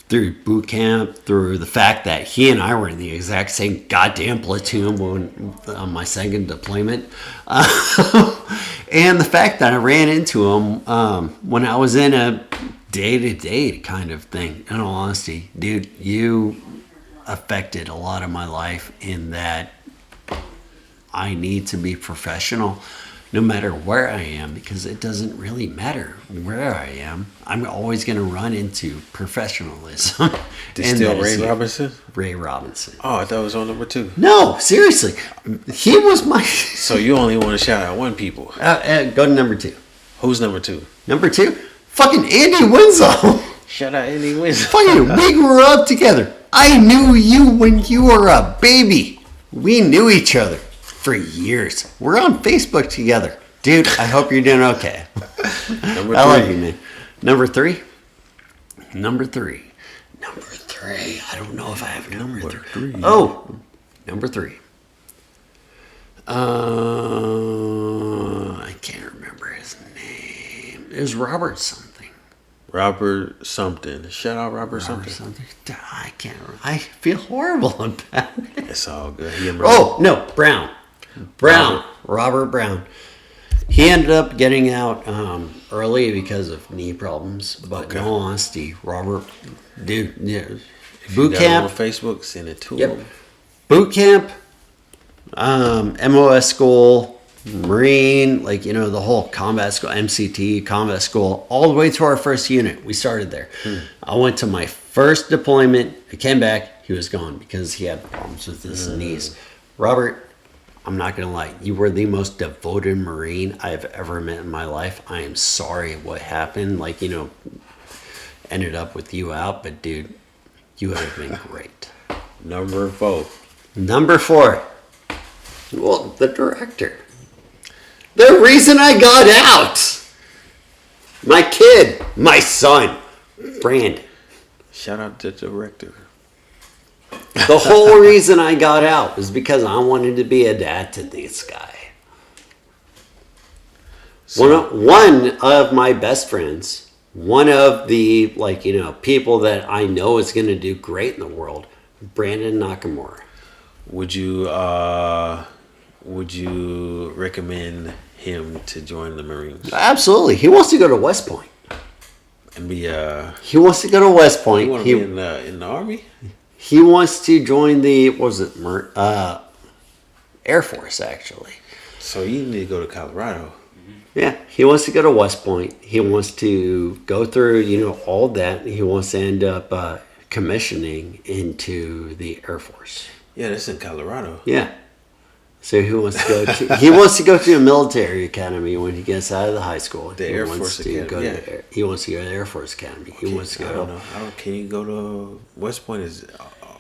through boot camp, through the fact that he and I were in the exact same goddamn platoon on my second deployment, and the fact that I ran into him when I was in a day-to-day kind of thing. In all honesty, dude, you affected a lot of my life in that I need to be professional no matter where I am, because it doesn't really matter where I am. I'm always going to run into professionalism. Still Ray Robinson? Ray Robinson. Oh, I thought it was on number 2. No, seriously. He was my... So you only want to shout out 1 people. Go to number 2. Who's number 2? Number 2? Fucking Andy Winslow. Shout out Andy Winslow. Fucking, we grew up together. I knew you when you were a baby. We knew each other for years. We're on Facebook together. Dude, I hope you're doing okay. Number 3. I love you, man. Number 3? Number 3. I don't know if I have number 3. Oh, number 3. I can't remember his name. It was Robert something. Robert something. Shout out Robert something. I can't remember. I feel horrible about it. It's all good. No, Brown. Robert Brown. He ended up getting out early because of knee problems. But in all honesty, Robert, dude, boot camp on Facebook, send it to yep. him. Boot camp, MOS school, Marine, the whole combat school, MCT, combat school, all the way to our first unit. We started there. I went to my first deployment. I came back. He was gone because he had problems with his knees. Robert, I'm not going to lie. You were the most devoted Marine I've ever met in my life. I am sorry what happened. Ended up with you out. But, dude, you have been great. Number 4. Well, the director. The reason I got out. My kid. My son. Brandon. Shout out to the director. The whole reason I got out was because I wanted to be a dad to this guy. One of my best friends, one of the people that I know is going to do great in the world, Brandon Nakamura. Would you recommend him to join the Marines? Absolutely. He wants to go to West Point. And be He wants to go to West you Point. want to be in the army? He wants to join the Air Force, actually. So you need to go to Colorado. Yeah, he wants to go to West Point. He wants to go through, all that. He wants to end up commissioning into the Air Force. Yeah, that's in Colorado. Yeah. So he wants to go to a military academy when he gets out of the high school. The Air Force Academy. He wants to go to the Air Force Academy. He wants to go. I don't know. Can you go to West Point? Is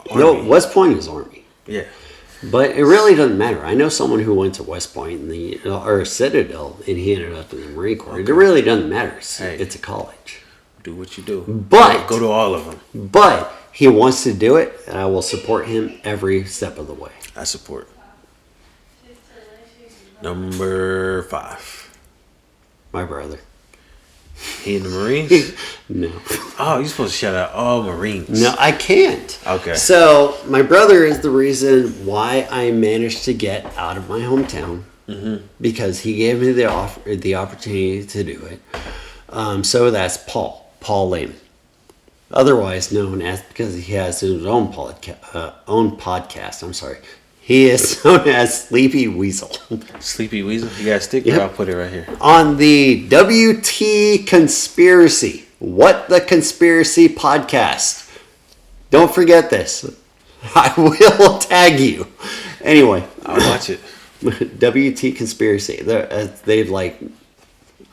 Army? No, West Point is Army. Yeah. But it really doesn't matter. I know someone who went to West Point or Citadel, and he ended up in the Marine Corps. Okay. It really doesn't matter. It's a college. Do what you do. But go to all of them. But he wants to do it, and I will support him every step of the way. I support. Number 5. My brother. He in the Marines? No. Oh, you're supposed to shout out all Marines. No, I can't. Okay. So my brother is the reason why I managed to get out of my hometown, because he gave me the opportunity to do it. So that's Paul Lahmon, otherwise known as, because he has his own podcast. I'm sorry. He is known as Sleepy Weasel. Sleepy Weasel? You got a sticker? Yep. I'll put it right here. On the WT Conspiracy, What the Conspiracy podcast. Don't forget this. I will tag you. Anyway. I'll watch it. WT Conspiracy. They've I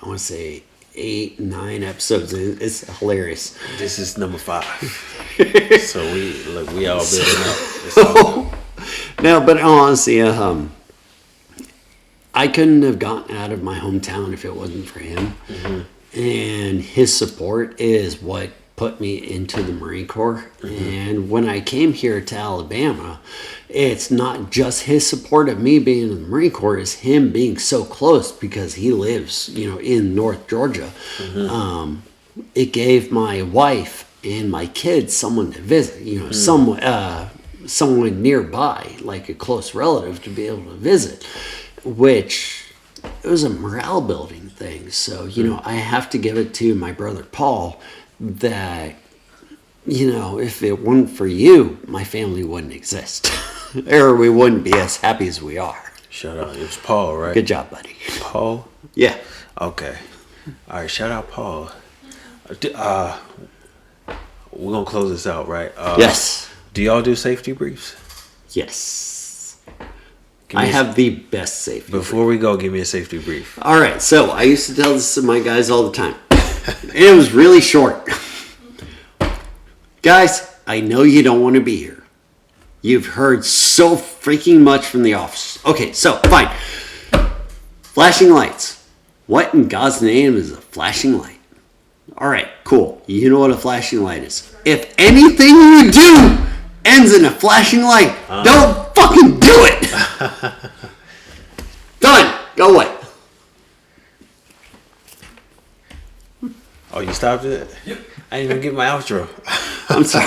want to say 8, 9 episodes. It's hilarious. This is number 5. So we all building up. It's all good. No, but honestly, I couldn't have gotten out of my hometown if it wasn't for him. And his support is what put me into the Marine Corps. And when I came here to Alabama, it's not just his support of me being in the Marine Corps, it's him being so close because he lives, in North Georgia. It gave my wife and my kids someone to visit, someone nearby, like a close relative, to be able to visit, which it was a morale building thing. So, I have to give it to my brother Paul that, if it weren't for you, my family wouldn't exist. Or we wouldn't be as happy as we are. Shout out. It was Paul, right? Good job, buddy. Paul? Yeah. Okay. All right, shout out Paul. We're going to close this out, right? Yes. Do y'all do safety briefs? Yes. I have the best safety Before we go, give me a safety brief. All right, so I used to tell this to my guys all the time. It was really short. Guys, I know you don't want to be here. You've heard so freaking much from the officers. Okay, so fine. Flashing lights. What in God's name is a flashing light? All right, cool. You know what a flashing light is. If anything you do ends in a flashing light, don't fucking do it. Done. Go away. Oh, you stopped it? Yep. I didn't even get my outro. I'm sorry.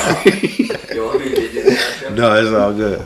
You want me to do the outro? No, it's all good.